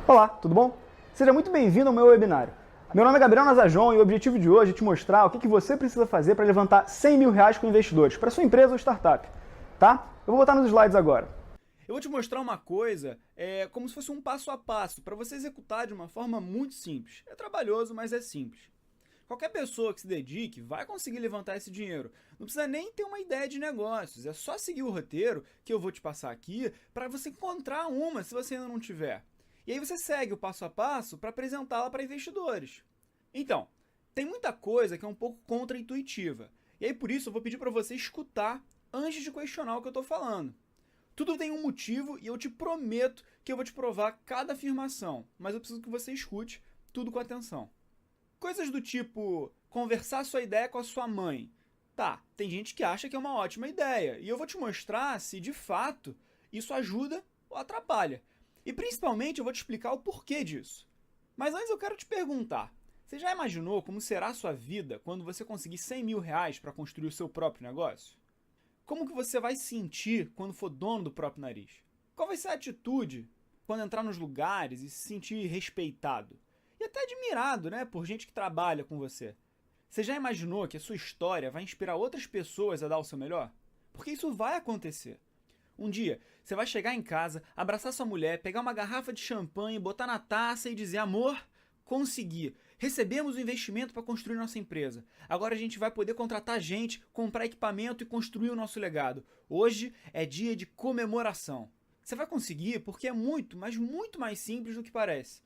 Olá, tudo bom? Seja muito bem-vindo ao meu webinário. Meu nome é Gabriel Nazajon e o objetivo de hoje é te mostrar o que você precisa fazer para levantar R$100 mil com investidores, para sua empresa ou startup, tá? Eu vou botar nos slides agora. Eu vou te mostrar uma coisa, como se fosse um passo a passo, para você executar de uma forma muito simples. É trabalhoso, mas é simples. Qualquer pessoa que se dedique vai conseguir levantar esse dinheiro. Não precisa nem ter uma ideia de negócios, é só seguir o roteiro que eu vou te passar aqui para você encontrar uma se você ainda não tiver. E aí você segue o passo a passo para apresentá-la para investidores. Então, tem muita coisa que é um pouco contra-intuitiva. E aí por isso eu vou pedir para você escutar antes de questionar o que eu estou falando. Tudo tem um motivo e eu te prometo que eu vou te provar cada afirmação, mas eu preciso que você escute tudo com atenção. Coisas do tipo conversar sua ideia com a sua mãe. Tá, tem gente que acha que é uma ótima ideia e eu vou te mostrar se de fato isso ajuda ou atrapalha. E principalmente eu vou te explicar o porquê disso. Mas antes eu quero te perguntar, você já imaginou como será a sua vida quando você conseguir R$100 mil para construir o seu próprio negócio? Como que você vai se sentir quando for dono do próprio nariz? Qual vai ser a atitude quando entrar nos lugares e se sentir respeitado? E até admirado, né, por gente que trabalha com você. Você já imaginou que a sua história vai inspirar outras pessoas a dar o seu melhor? Porque isso vai acontecer. Um dia, você vai chegar em casa, abraçar sua mulher, pegar uma garrafa de champanhe, botar na taça e dizer: amor, consegui. Recebemos o investimento para construir nossa empresa. Agora a gente vai poder contratar gente, comprar equipamento e construir o nosso legado. Hoje é dia de comemoração. Você vai conseguir porque é muito, mas muito mais simples do que parece.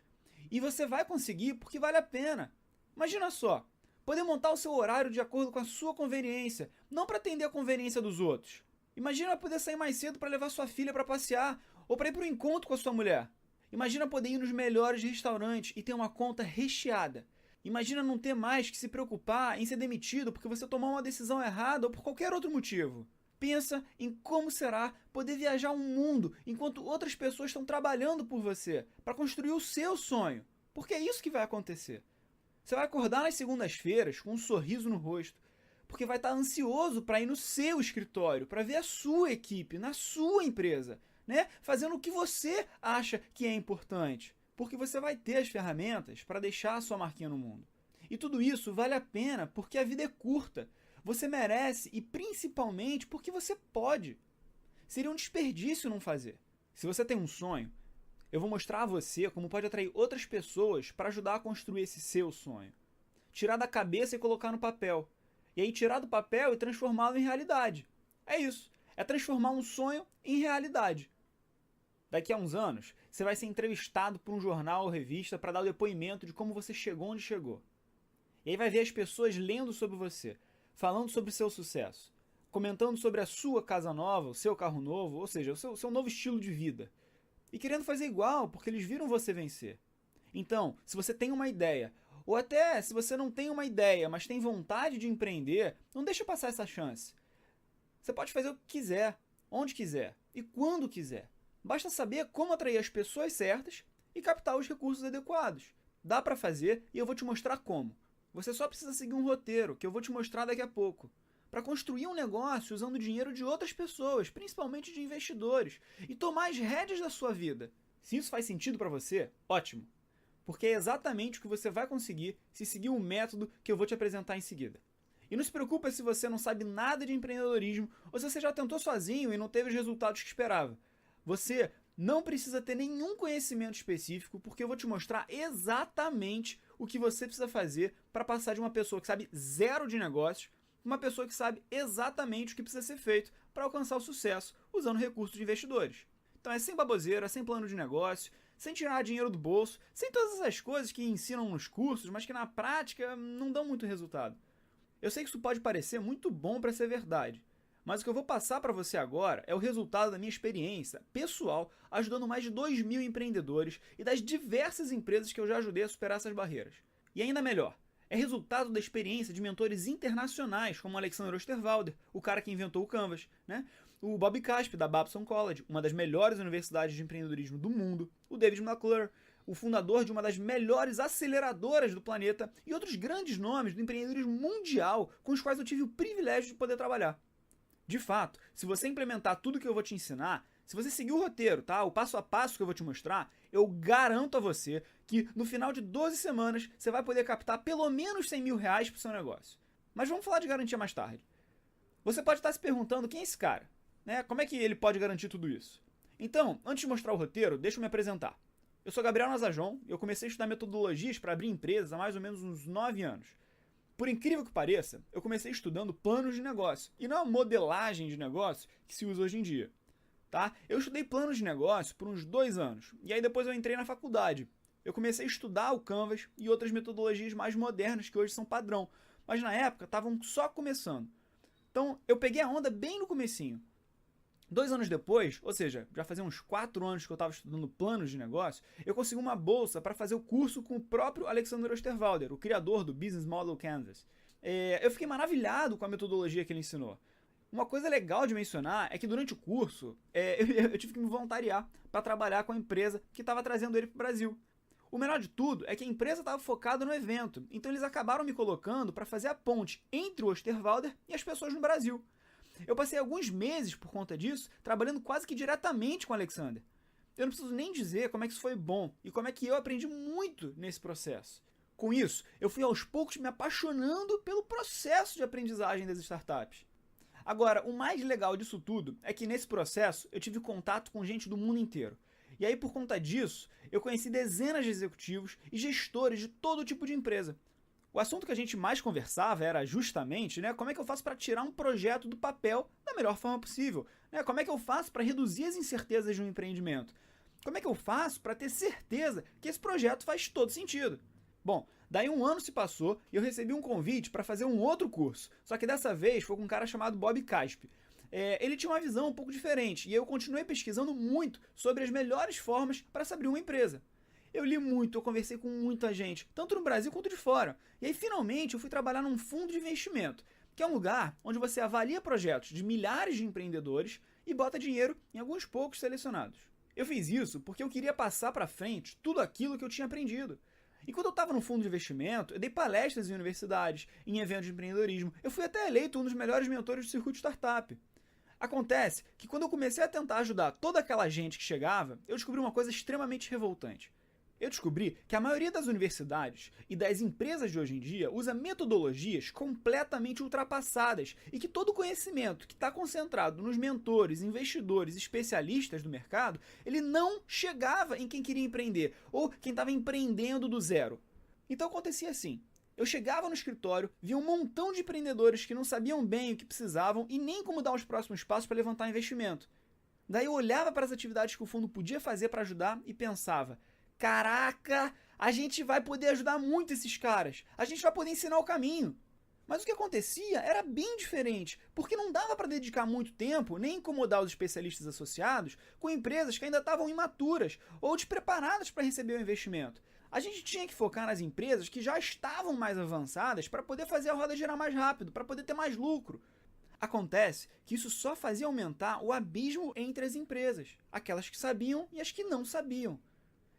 E você vai conseguir porque vale a pena. Imagina só, poder montar o seu horário de acordo com a sua conveniência, não para atender a conveniência dos outros. Imagina poder sair mais cedo para levar sua filha para passear ou para ir para um encontro com a sua mulher. Imagina poder ir nos melhores restaurantes e ter uma conta recheada. Imagina não ter mais que se preocupar em ser demitido porque você tomou uma decisão errada ou por qualquer outro motivo. Pensa em como será poder viajar o mundo enquanto outras pessoas estão trabalhando por você para construir o seu sonho. Porque é isso que vai acontecer. Você vai acordar nas segundas-feiras com um sorriso no rosto, porque vai estar ansioso para ir no seu escritório, para ver a sua equipe, na sua empresa, né? Fazendo o que você acha que é importante, porque você vai ter as ferramentas para deixar a sua marquinha no mundo. E tudo isso vale a pena porque a vida é curta. Você merece e principalmente porque você pode. Seria um desperdício não fazer. Se você tem um sonho, eu vou mostrar a você como pode atrair outras pessoas para ajudar a construir esse seu sonho. Tirar da cabeça e colocar no papel. E aí tirar do papel e transformá-lo em realidade. É isso. É transformar um sonho em realidade. Daqui a uns anos, você vai ser entrevistado por um jornal ou revista para dar o depoimento de como você chegou onde chegou. E aí vai ver as pessoas lendo sobre você, falando sobre o seu sucesso, comentando sobre a sua casa nova, o seu carro novo, ou seja, o seu novo estilo de vida. E querendo fazer igual, porque eles viram você vencer. Então, se você tem uma ideia, ou até se você não tem uma ideia, mas tem vontade de empreender, não deixa passar essa chance. Você pode fazer o que quiser, onde quiser e quando quiser. Basta saber como atrair as pessoas certas e captar os recursos adequados. Dá para fazer e eu vou te mostrar como. Você só precisa seguir um roteiro, que eu vou te mostrar daqui a pouco, para construir um negócio usando o dinheiro de outras pessoas, principalmente de investidores, e tomar as rédeas da sua vida. Se isso faz sentido para você, ótimo, porque é exatamente o que você vai conseguir se seguir o método que eu vou te apresentar em seguida. E não se preocupe se você não sabe nada de empreendedorismo ou se você já tentou sozinho e não teve os resultados que esperava. Você não precisa ter nenhum conhecimento específico, porque eu vou te mostrar exatamente o que você precisa fazer para passar de uma pessoa que sabe zero de negócios para uma pessoa que sabe exatamente o que precisa ser feito para alcançar o sucesso usando recursos de investidores. Então é sem baboseira, sem plano de negócio, sem tirar dinheiro do bolso, sem todas essas coisas que ensinam nos cursos, mas que na prática não dão muito resultado. Eu sei que isso pode parecer muito bom para ser verdade, mas o que eu vou passar para você agora é o resultado da minha experiência pessoal ajudando mais de 2.000 empreendedores e das diversas empresas que eu já ajudei a superar essas barreiras. E ainda melhor, é resultado da experiência de mentores internacionais como Alexander Osterwalder, o cara que inventou o Canvas, né? O Bob Caspi, da Babson College, uma das melhores universidades de empreendedorismo do mundo, o David McClure, o fundador de uma das melhores aceleradoras do planeta e outros grandes nomes do empreendedorismo mundial com os quais eu tive o privilégio de poder trabalhar. De fato, se você implementar tudo que eu vou te ensinar, se você seguir o roteiro, tá? O passo a passo que eu vou te mostrar, eu garanto a você que no final de 12 semanas você vai poder captar pelo menos 100 mil reais para o seu negócio. Mas vamos falar de garantia mais tarde. Você pode estar se perguntando quem é esse cara, né? Como é que ele pode garantir tudo isso? Então, antes de mostrar o roteiro, deixa eu me apresentar. Eu sou Gabriel Nazajon e eu comecei a estudar metodologias para abrir empresas há mais ou menos uns 9 anos. Por incrível que pareça, eu comecei estudando planos de negócio, e não a modelagem de negócio que se usa hoje em dia. Tá? Eu estudei planos de negócio por uns 2 anos, e aí depois eu entrei na faculdade. Eu comecei a estudar o Canvas e outras metodologias mais modernas que hoje são padrão, mas na época estavam só começando. Então eu peguei a onda bem no comecinho. 2 anos depois, ou seja, já fazia uns 4 anos que eu estava estudando planos de negócio, eu consegui uma bolsa para fazer o curso com o próprio Alexander Osterwalder, o criador do Business Model Canvas. Eu fiquei maravilhado com a metodologia que ele ensinou. Uma coisa legal de mencionar é que durante o curso eu tive que me voluntariar para trabalhar com a empresa que estava trazendo ele para o Brasil. O melhor de tudo é que a empresa estava focada no evento, então eles acabaram me colocando para fazer a ponte entre o Osterwalder e as pessoas no Brasil. Eu passei alguns meses por conta disso, trabalhando quase que diretamente com o Alexander. Eu não preciso nem dizer como é que isso foi bom e como é que eu aprendi muito nesse processo. Com isso, eu fui aos poucos me apaixonando pelo processo de aprendizagem das startups. Agora, o mais legal disso tudo é que nesse processo eu tive contato com gente do mundo inteiro. E aí, por conta disso, eu conheci dezenas de executivos e gestores de todo tipo de empresa. O assunto que a gente mais conversava era justamente, né, como é que eu faço para tirar um projeto do papel da melhor forma possível? Né? Como é que eu faço para reduzir as incertezas de um empreendimento? Como é que eu faço para ter certeza que esse projeto faz todo sentido? Bom, daí 1 ano se passou e eu recebi um convite para fazer um outro curso, só que dessa vez foi com um cara chamado Bob Caspi. Ele tinha uma visão um pouco diferente e eu continuei pesquisando muito sobre as melhores formas para se abrir uma empresa. Eu li muito, eu conversei com muita gente, tanto no Brasil quanto de fora. E aí, finalmente, eu fui trabalhar num fundo de investimento, que é um lugar onde você avalia projetos de milhares de empreendedores e bota dinheiro em alguns poucos selecionados. Eu fiz isso porque eu queria passar para frente tudo aquilo que eu tinha aprendido. E quando eu estava no fundo de investimento, eu dei palestras em universidades, em eventos de empreendedorismo. Eu fui até eleito um dos melhores mentores do circuito startup. Acontece que quando eu comecei a tentar ajudar toda aquela gente que chegava, eu descobri uma coisa extremamente revoltante. Eu descobri que a maioria das universidades e das empresas de hoje em dia usa metodologias completamente ultrapassadas e que todo o conhecimento que está concentrado nos mentores, investidores e especialistas do mercado, ele não chegava em quem queria empreender ou quem estava empreendendo do zero. Então acontecia assim. Eu chegava no escritório, via um montão de empreendedores que não sabiam bem o que precisavam e nem como dar os próximos passos para levantar investimento. Daí eu olhava para as atividades que o fundo podia fazer para ajudar e pensava: caraca, a gente vai poder ajudar muito esses caras. A gente vai poder ensinar o caminho. Mas o que acontecia era bem diferente, porque não dava para dedicar muito tempo nem incomodar os especialistas associados com empresas que ainda estavam imaturas ou despreparadas para receber o investimento. A gente tinha que focar nas empresas que já estavam mais avançadas para poder fazer a roda girar mais rápido, para poder ter mais lucro. Acontece que isso só fazia aumentar o abismo entre as empresas, aquelas que sabiam e as que não sabiam.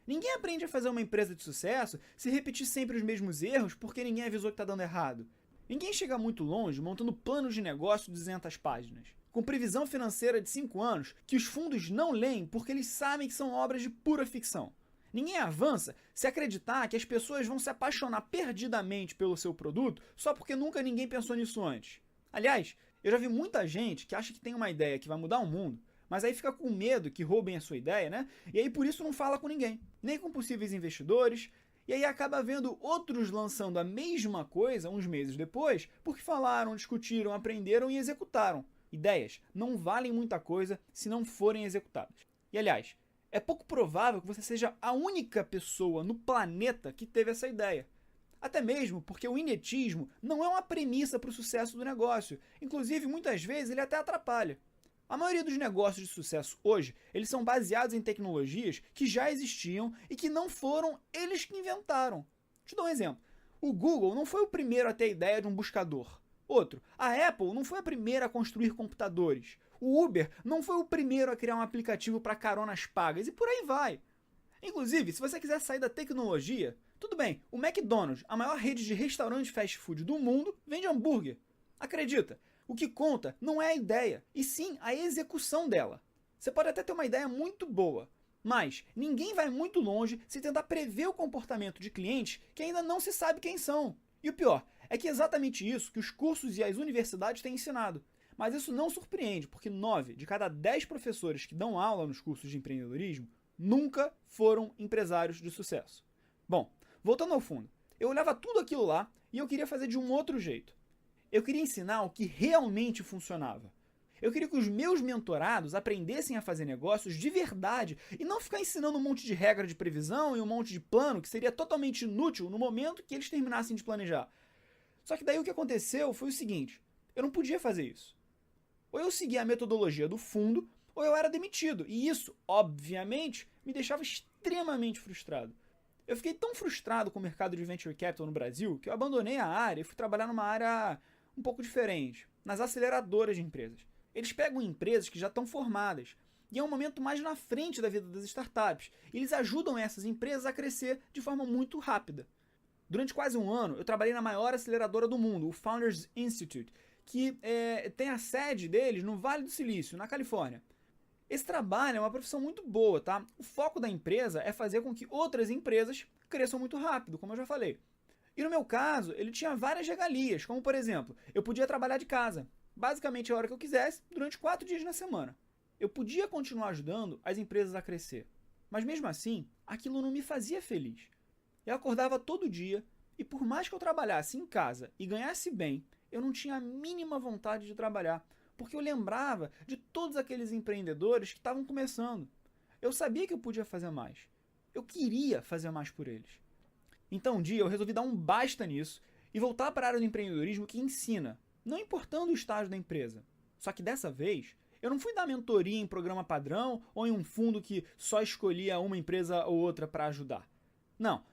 Ninguém aprende a fazer uma empresa de sucesso se repetir sempre os mesmos erros porque ninguém avisou que está dando errado. Ninguém chega muito longe montando planos de negócio de 200 páginas, com previsão financeira de 5 anos que os fundos não leem porque eles sabem que são obras de pura ficção. Ninguém avança se acreditar que as pessoas vão se apaixonar perdidamente pelo seu produto só porque nunca ninguém pensou nisso antes. Aliás, eu já vi muita gente que acha que tem uma ideia que vai mudar o mundo, mas aí fica com medo que roubem a sua ideia, né? E aí por isso não fala com ninguém, nem com possíveis investidores, e aí acaba vendo outros lançando a mesma coisa uns meses depois, porque falaram, discutiram, aprenderam e executaram. Ideias não valem muita coisa se não forem executadas. E aliás, é pouco provável que você seja a única pessoa no planeta que teve essa ideia. Até mesmo porque o inetismo não é uma premissa para o sucesso do negócio. Inclusive, muitas vezes ele até atrapalha. A maioria dos negócios de sucesso hoje, eles são baseados em tecnologias que já existiam e que não foram eles que inventaram. Te dou um exemplo. O Google não foi o primeiro a ter a ideia de um buscador. Outro, a Apple não foi a primeira a construir computadores. O Uber não foi o primeiro a criar um aplicativo para caronas pagas e por aí vai. Inclusive, se você quiser sair da tecnologia, tudo bem, o McDonald's, a maior rede de restaurantes fast food do mundo, vende hambúrguer. Acredita, o que conta não é a ideia, e sim a execução dela. Você pode até ter uma ideia muito boa, Mas ninguém vai muito longe se tentar prever o comportamento de clientes que ainda não se sabe quem são. E o pior é que é exatamente isso que os cursos e as universidades têm ensinado. Mas isso não surpreende, porque 9 de cada 10 professores que dão aula nos cursos de empreendedorismo nunca foram empresários de sucesso. Bom, voltando ao fundo, eu olhava tudo aquilo lá e eu queria fazer de um outro jeito. Eu queria ensinar o que realmente funcionava. Eu queria que os meus mentorados aprendessem a fazer negócios de verdade e não ficar ensinando um monte de regra de previsão e um monte de plano que seria totalmente inútil no momento que eles terminassem de planejar. Só que daí o que aconteceu foi o seguinte: eu não podia fazer isso. Ou eu seguia a metodologia do fundo, ou eu era demitido. E isso, obviamente, me deixava extremamente frustrado. Eu fiquei tão frustrado com o mercado de venture capital no Brasil que eu abandonei a área e fui trabalhar numa área um pouco diferente, nas aceleradoras de empresas. Eles pegam empresas que já estão formadas e é um momento mais na frente da vida das startups. E eles ajudam essas empresas a crescer de forma muito rápida. Durante quase um ano, eu trabalhei na maior aceleradora do mundo, o Founders Institute, que tem a sede deles no Vale do Silício, na Califórnia. Esse trabalho é uma profissão muito boa, tá? O foco da empresa é fazer com que outras empresas cresçam muito rápido, como eu já falei. E no meu caso, ele tinha várias regalias, como por exemplo, eu podia trabalhar de casa, basicamente a hora que eu quisesse, durante 4 dias na semana. Eu podia continuar ajudando as empresas a crescer, mas mesmo assim, aquilo não me fazia feliz. Eu acordava todo dia e por mais que eu trabalhasse em casa e ganhasse bem, eu não tinha a mínima vontade de trabalhar, porque eu lembrava de todos aqueles empreendedores que estavam começando. Eu sabia que eu podia fazer mais. Eu queria fazer mais por eles. Então um dia eu resolvi dar um basta nisso e voltar para a área do empreendedorismo que ensina, não importando o estágio da empresa. Só que dessa vez, eu não fui dar mentoria em programa padrão ou em um fundo que só escolhia uma empresa ou outra para ajudar. Não,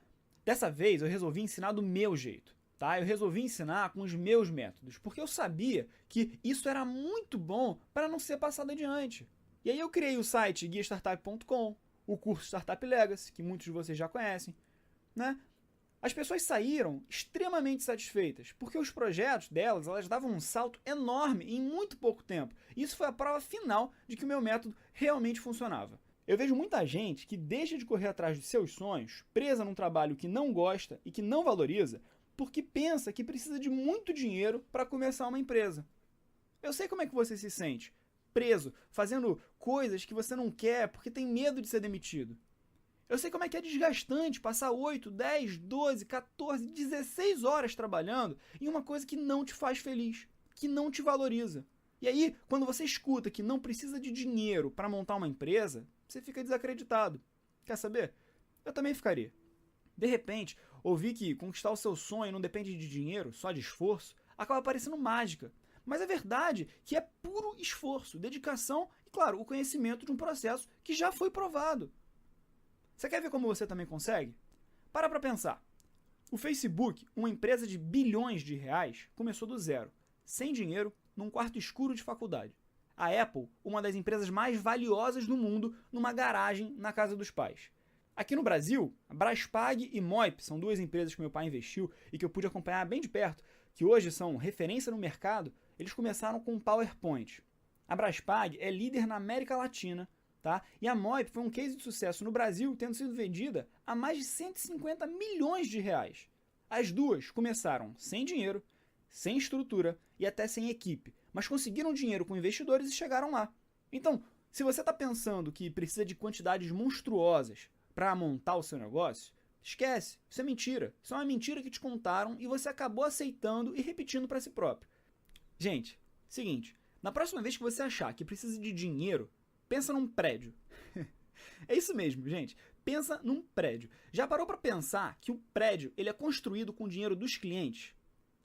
dessa vez eu resolvi ensinar do meu jeito. Tá? Eu resolvi ensinar com os meus métodos, porque eu sabia que isso era muito bom para não ser passado adiante. E aí eu criei o site guiastartup.com, o curso Startup Legacy, que muitos de vocês já conhecem, né? As pessoas saíram extremamente satisfeitas, porque os projetos delas, elas davam um salto enorme em muito pouco tempo. Isso foi a prova final de que o meu método realmente funcionava. Eu vejo muita gente que deixa de correr atrás de seus sonhos, presa num trabalho que não gosta e que não valoriza, porque pensa que precisa de muito dinheiro para começar uma empresa. Eu sei como é que você se sente, preso, fazendo coisas que você não quer porque tem medo de ser demitido. Eu sei como é que é desgastante passar 8, 10, 12, 14, 16 horas trabalhando em uma coisa que não te faz feliz, que não te valoriza. E aí, quando você escuta que não precisa de dinheiro para montar uma empresa, você fica desacreditado. Quer saber? Eu também ficaria. De repente, ouvir que conquistar o seu sonho não depende de dinheiro, só de esforço, acaba parecendo mágica. Mas é verdade que é puro esforço, dedicação e, claro, o conhecimento de um processo que já foi provado. Você quer ver como você também consegue? Para pensar. O Facebook, uma empresa de bilhões de reais, começou do zero, sem dinheiro, num quarto escuro de faculdade. A Apple, uma das empresas mais valiosas do mundo, numa garagem na casa dos pais. Aqui no Brasil, a Braspag e Moip são duas empresas que meu pai investiu e que eu pude acompanhar bem de perto, que hoje são referência no mercado. Eles começaram com um PowerPoint. A Braspag é líder na América Latina, tá? E a Moip foi um case de sucesso no Brasil, tendo sido vendida a mais de 150 milhões de reais. As duas começaram sem dinheiro, sem estrutura e até sem equipe, mas conseguiram dinheiro com investidores e chegaram lá. Então, se você está pensando que precisa de quantidades monstruosas para montar o seu negócio, esquece, isso é mentira. Isso é uma mentira que te contaram e você acabou aceitando e repetindo para si próprio. Gente, seguinte, na próxima vez que você achar que precisa de dinheiro, pensa num prédio. É isso mesmo, gente. Pensa num prédio. Já parou para pensar que o prédio ele é construído com o dinheiro dos clientes?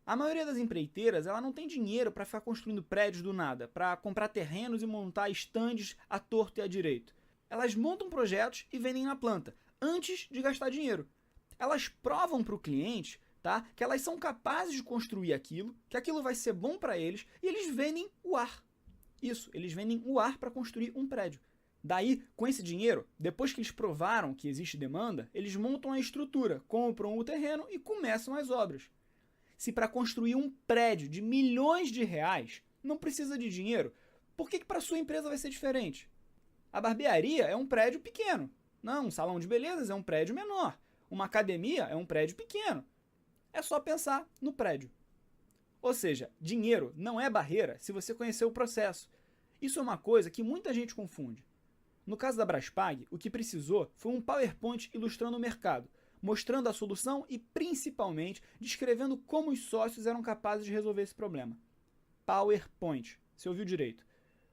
A maioria das empreiteiras ela não tem dinheiro para ficar construindo prédios do nada, para comprar terrenos e montar estandes à torto e à direito. Elas montam projetos e vendem na planta, antes de gastar dinheiro. Elas provam para o cliente, tá, que elas são capazes de construir aquilo, que aquilo vai ser bom para eles, e eles vendem o ar. Isso, eles vendem o ar para construir um prédio. Daí, com esse dinheiro, depois que eles provaram que existe demanda, eles montam a estrutura, compram o terreno e começam as obras. Se para construir um prédio de milhões de reais não precisa de dinheiro, por que para sua empresa vai ser diferente? A barbearia é um prédio pequeno. Não, um salão de belezas é um prédio menor. Uma academia é um prédio pequeno. É só pensar no prédio. Ou seja, dinheiro não é barreira se você conhecer o processo. Isso é uma coisa que muita gente confunde. No caso da Braspag, o que precisou foi um PowerPoint ilustrando o mercado, mostrando a solução e, principalmente, descrevendo como os sócios eram capazes de resolver esse problema. PowerPoint, você ouviu direito.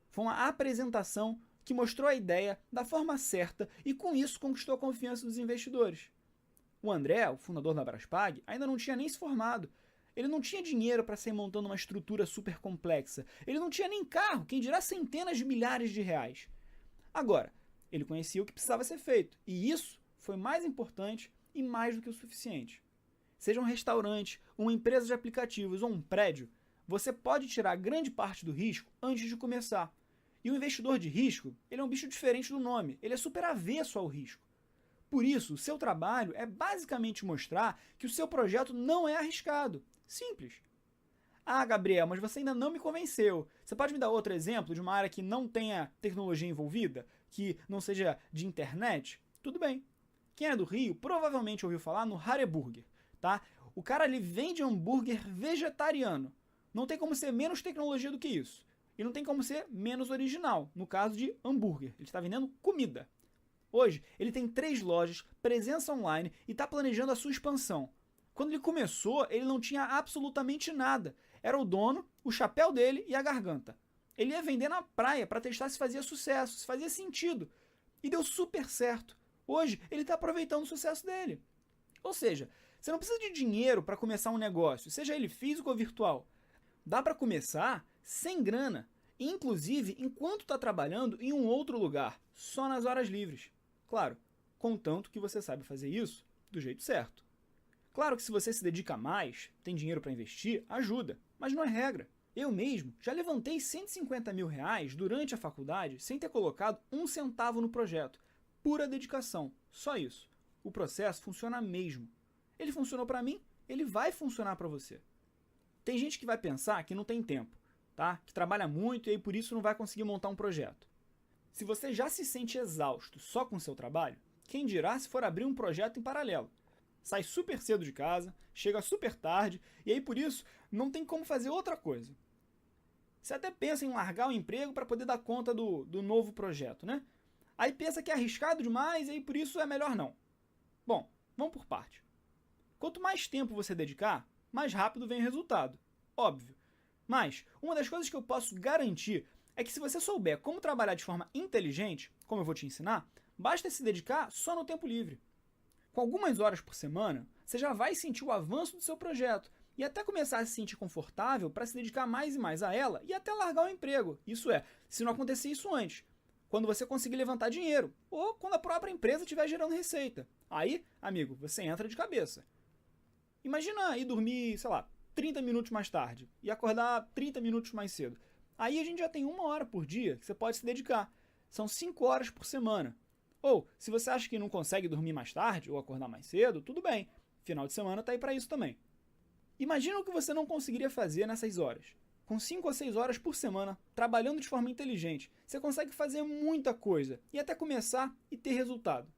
Foi uma apresentação que mostrou a ideia da forma certa e, com isso, conquistou a confiança dos investidores. O André, o fundador da Braspag, ainda não tinha nem se formado. Ele não tinha dinheiro para sair montando uma estrutura super complexa. Ele não tinha nem carro, quem dirá centenas de milhares de reais. Agora, ele conhecia o que precisava ser feito, e isso foi mais importante e mais do que o suficiente. Seja um restaurante, uma empresa de aplicativos ou um prédio, você pode tirar grande parte do risco antes de começar. E o investidor de risco, ele é um bicho diferente do nome, ele é super avesso ao risco. Por isso, o seu trabalho é basicamente mostrar que o seu projeto não é arriscado. Simples. Ah, Gabriel, mas você ainda não me convenceu. Você pode me dar outro exemplo de uma área que não tenha tecnologia envolvida? Que não seja de internet? Tudo bem. Quem é do Rio provavelmente ouviu falar no Hareburger, tá? O cara ali vende hambúrguer vegetariano. Não tem como ser menos tecnologia do que isso. E não tem como ser menos original, no caso de hambúrguer. Ele está vendendo comida. Hoje, ele tem 3 lojas, presença online e está planejando a sua expansão. Quando ele começou, ele não tinha absolutamente nada. Era o dono, o chapéu dele e a garganta. Ele ia vender na praia para testar se fazia sucesso, se fazia sentido. E deu super certo. Hoje, ele está aproveitando o sucesso dele. Ou seja, você não precisa de dinheiro para começar um negócio, seja ele físico ou virtual. Dá para começar sem grana, inclusive enquanto está trabalhando em um outro lugar, só nas horas livres. Claro, contanto que você sabe fazer isso do jeito certo. Claro que se você se dedica mais, tem dinheiro para investir, ajuda, mas não é regra. Eu mesmo já levantei 150 mil reais durante a faculdade sem ter colocado um centavo no projeto. Pura dedicação, só isso. O processo funciona mesmo. Ele funcionou para mim, ele vai funcionar para você. Tem gente que vai pensar que não tem tempo, tá? Que trabalha muito e aí por isso não vai conseguir montar um projeto. Se você já se sente exausto só com o seu trabalho, quem dirá se for abrir um projeto em paralelo? Sai super cedo de casa, chega super tarde e aí por isso não tem como fazer outra coisa. Você até pensa em largar o emprego para poder dar conta do novo projeto, né? Aí pensa que é arriscado demais e aí por isso é melhor não. Bom, vamos por parte. Quanto mais tempo você dedicar, mais rápido vem o resultado. Óbvio. Mas uma das coisas que eu posso garantir é que se você souber como trabalhar de forma inteligente, como eu vou te ensinar, basta se dedicar só no tempo livre. Com algumas horas por semana, você já vai sentir o avanço do seu projeto e até começar a se sentir confortável para se dedicar mais e mais a ela e até largar o emprego. Isso é, se não acontecer isso antes, quando você conseguir levantar dinheiro ou quando a própria empresa estiver gerando receita. Aí, amigo, você entra de cabeça. Imagina ir dormir, sei lá, 30 minutos mais tarde e acordar 30 minutos mais cedo. Aí a gente já tem 1 hora por dia que você pode se dedicar. São 5 horas por semana. Ou, se você acha que não consegue dormir mais tarde ou acordar mais cedo, tudo bem. Final de semana tá aí para isso também. Imagina o que você não conseguiria fazer nessas horas. Com 5 ou 6 horas por semana, trabalhando de forma inteligente, você consegue fazer muita coisa e até começar e ter resultado.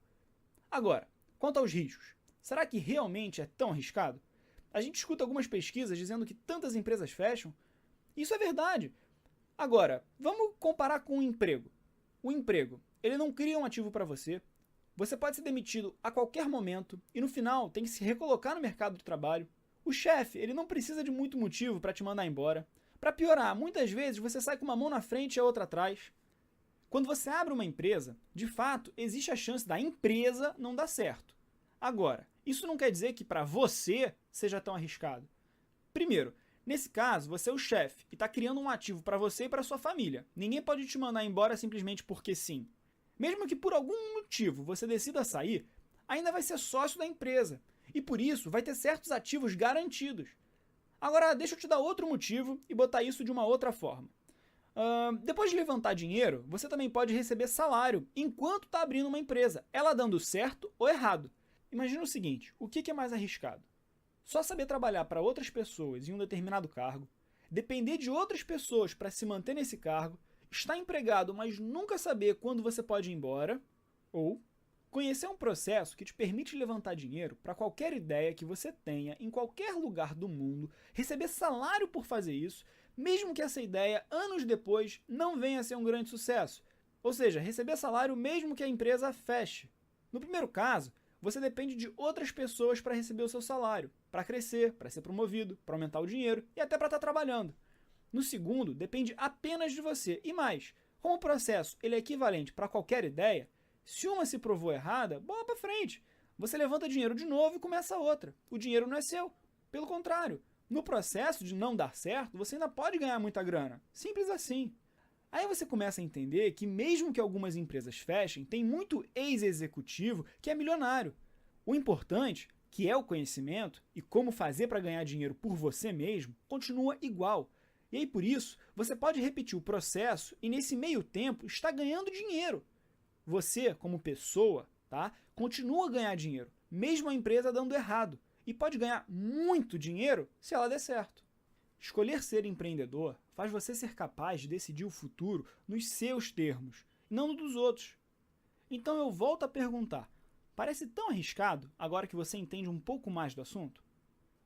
Agora, quanto aos riscos, será que realmente é tão arriscado? A gente escuta algumas pesquisas dizendo que tantas empresas fecham. Isso é verdade. Agora, vamos comparar com o emprego. O emprego, ele não cria um ativo para você. Você pode ser demitido a qualquer momento e no final tem que se recolocar no mercado de trabalho. O chefe, ele não precisa de muito motivo para te mandar embora. Para piorar, muitas vezes você sai com uma mão na frente e a outra atrás. Quando você abre uma empresa, de fato, existe a chance da empresa não dar certo. Agora, isso não quer dizer que para você seja tão arriscado. Primeiro, nesse caso, você é o chefe e está criando um ativo para você e para sua família. Ninguém pode te mandar embora simplesmente porque sim. Mesmo que por algum motivo você decida sair, ainda vai ser sócio da empresa e por isso vai ter certos ativos garantidos. Agora, deixa eu te dar outro motivo e botar isso de uma outra forma. Depois de levantar dinheiro, você também pode receber salário enquanto está abrindo uma empresa, ela dando certo ou errado. Imagina o seguinte, o que é mais arriscado? Só saber trabalhar para outras pessoas em um determinado cargo, depender de outras pessoas para se manter nesse cargo estar empregado, mas nunca saber quando você pode ir embora, ou conhecer um processo que te permite levantar dinheiro para qualquer ideia que você tenha em qualquer lugar do mundo, receber salário por fazer isso, mesmo que essa ideia, anos depois, não venha a ser um grande sucesso. Ou seja, receber salário mesmo que a empresa feche. No primeiro caso, você depende de outras pessoas para receber o seu salário, para crescer, para ser promovido, para aumentar o dinheiro e até para estar trabalhando. No segundo, depende apenas de você. E mais, como o processo ele é equivalente para qualquer ideia, se uma se provou errada, bola para frente. Você levanta dinheiro de novo e começa outra. O dinheiro não é seu. Pelo contrário, no processo de não dar certo, você ainda pode ganhar muita grana. Simples assim. Aí você começa a entender que mesmo que algumas empresas fechem, tem muito ex-executivo que é milionário. O importante, que é o conhecimento e como fazer para ganhar dinheiro por você mesmo, continua igual. E aí por isso, você pode repetir o processo e nesse meio tempo está ganhando dinheiro. Você, como pessoa, tá, continua a ganhar dinheiro, mesmo a empresa dando errado, e pode ganhar muito dinheiro se ela der certo. Escolher ser empreendedor faz você ser capaz de decidir o futuro nos seus termos, não no dos outros. Então eu volto a perguntar, parece tão arriscado agora que você entende um pouco mais do assunto?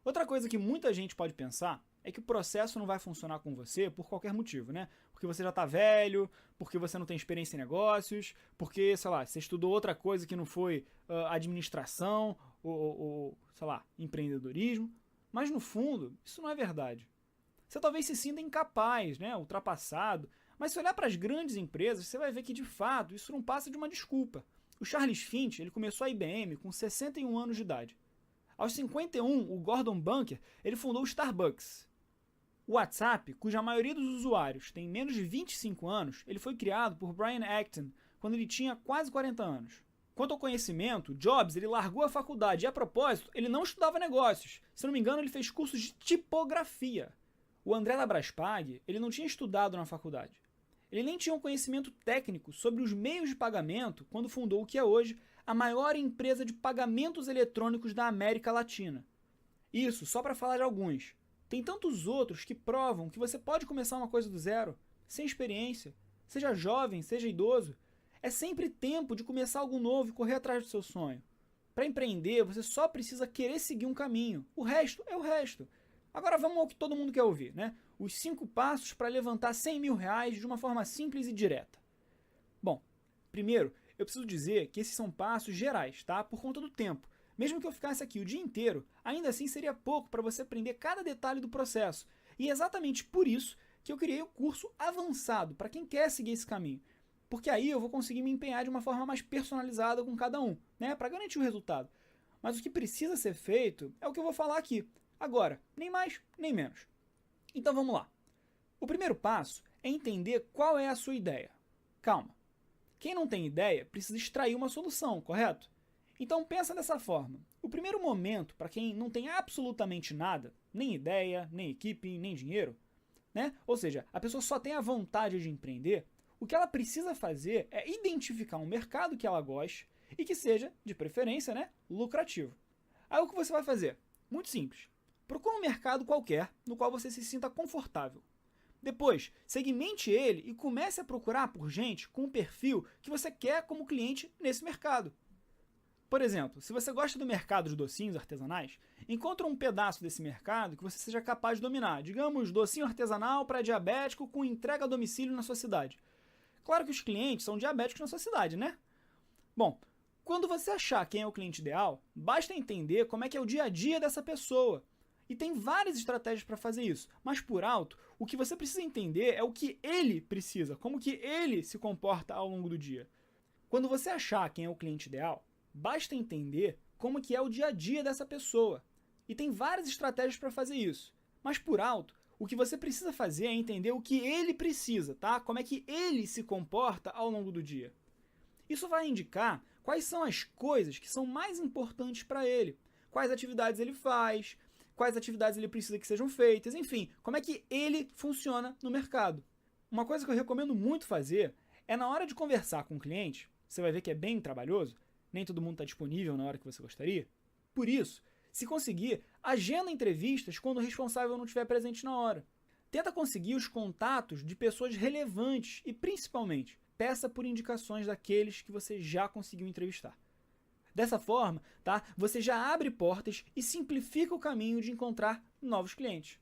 Outra coisa que muita gente pode pensar é que o processo não vai funcionar com você por qualquer motivo, né? Porque você já está velho, porque você não tem experiência em negócios, porque, sei lá, você estudou outra coisa que não foi administração ou, sei lá, empreendedorismo. Mas no fundo, isso não é verdade. Você talvez se sinta incapaz, né? Ultrapassado, mas se olhar para as grandes empresas, você vai ver que de fato isso não passa de uma desculpa. O Charles Fink, ele começou a IBM com 61 anos de idade. Aos 51, o Gordon Bunker, ele fundou o Starbucks. O WhatsApp, cuja maioria dos usuários tem menos de 25 anos, ele foi criado por Brian Acton quando ele tinha quase 40 anos. Quanto ao conhecimento, Jobs ele largou a faculdade e, a propósito, ele não estudava negócios. Se não me engano, ele fez cursos de tipografia. O André Labraspag, ele não tinha estudado na faculdade. Ele nem tinha um conhecimento técnico sobre os meios de pagamento quando fundou o que é hoje a maior empresa de pagamentos eletrônicos da América Latina. Isso só para falar de alguns. Tem tantos outros que provam que você pode começar uma coisa do zero, sem experiência, seja jovem, seja idoso. É sempre tempo de começar algo novo e correr atrás do seu sonho. Para empreender, você só precisa querer seguir um caminho. O resto é o resto. Agora vamos ao que todo mundo quer ouvir, né? Os 5 passos para levantar 100 mil reais de uma forma simples e direta. Bom, primeiro, eu preciso dizer que esses são passos gerais, tá? Por conta do tempo. Mesmo que eu ficasse aqui o dia inteiro, ainda assim seria pouco para você aprender cada detalhe do processo. E é exatamente por isso que eu criei o curso avançado para quem quer seguir esse caminho. Porque aí eu vou conseguir me empenhar de uma forma mais personalizada com cada um, né? Para garantir o resultado. Mas o que precisa ser feito é o que eu vou falar aqui. Agora, nem mais, nem menos. Então vamos lá. O primeiro passo é entender qual é a sua ideia. Calma. Quem não tem ideia precisa extrair uma solução, correto? Então pensa dessa forma. O primeiro momento, para quem não tem absolutamente nada, nem ideia, nem equipe, nem dinheiro, né? Ou seja, a pessoa só tem a vontade de empreender, o que ela precisa fazer é identificar um mercado que ela goste e que seja, de preferência, né, lucrativo. Aí o que você vai fazer? Muito simples. Procura um mercado qualquer no qual você se sinta confortável. Depois, segmente ele e comece a procurar por gente com um perfil que você quer como cliente nesse mercado. Por exemplo, se você gosta do mercado de docinhos artesanais, encontre um pedaço desse mercado que você seja capaz de dominar. Digamos, docinho artesanal para diabético com entrega a domicílio na sua cidade. Claro que os clientes são diabéticos na sua cidade, né? Bom, quando você achar quem é o cliente ideal, basta entender como é que é o dia a dia dessa pessoa. E tem várias estratégias para fazer isso, mas por alto, o que você precisa entender é o que ele precisa, como que ele se comporta ao longo do dia. Quando você achar quem é o cliente ideal, basta entender como que é o dia a dia dessa pessoa. E tem várias estratégias para fazer isso. Mas por alto, o que você precisa fazer é entender o que ele precisa, tá? Como é que ele se comporta ao longo do dia. Isso vai indicar quais são as coisas que são mais importantes para ele. Quais atividades ele faz, quais atividades ele precisa que sejam feitas, enfim, como é que ele funciona no mercado. Uma coisa que eu recomendo muito fazer é na hora de conversar com o cliente, você vai ver que é bem trabalhoso, nem todo mundo está disponível na hora que você gostaria. Por isso, se conseguir, agenda entrevistas quando o responsável não estiver presente na hora. Tenta conseguir os contatos de pessoas relevantes e, principalmente, peça por indicações daqueles que você já conseguiu entrevistar. Dessa forma, tá, você já abre portas e simplifica o caminho de encontrar novos clientes.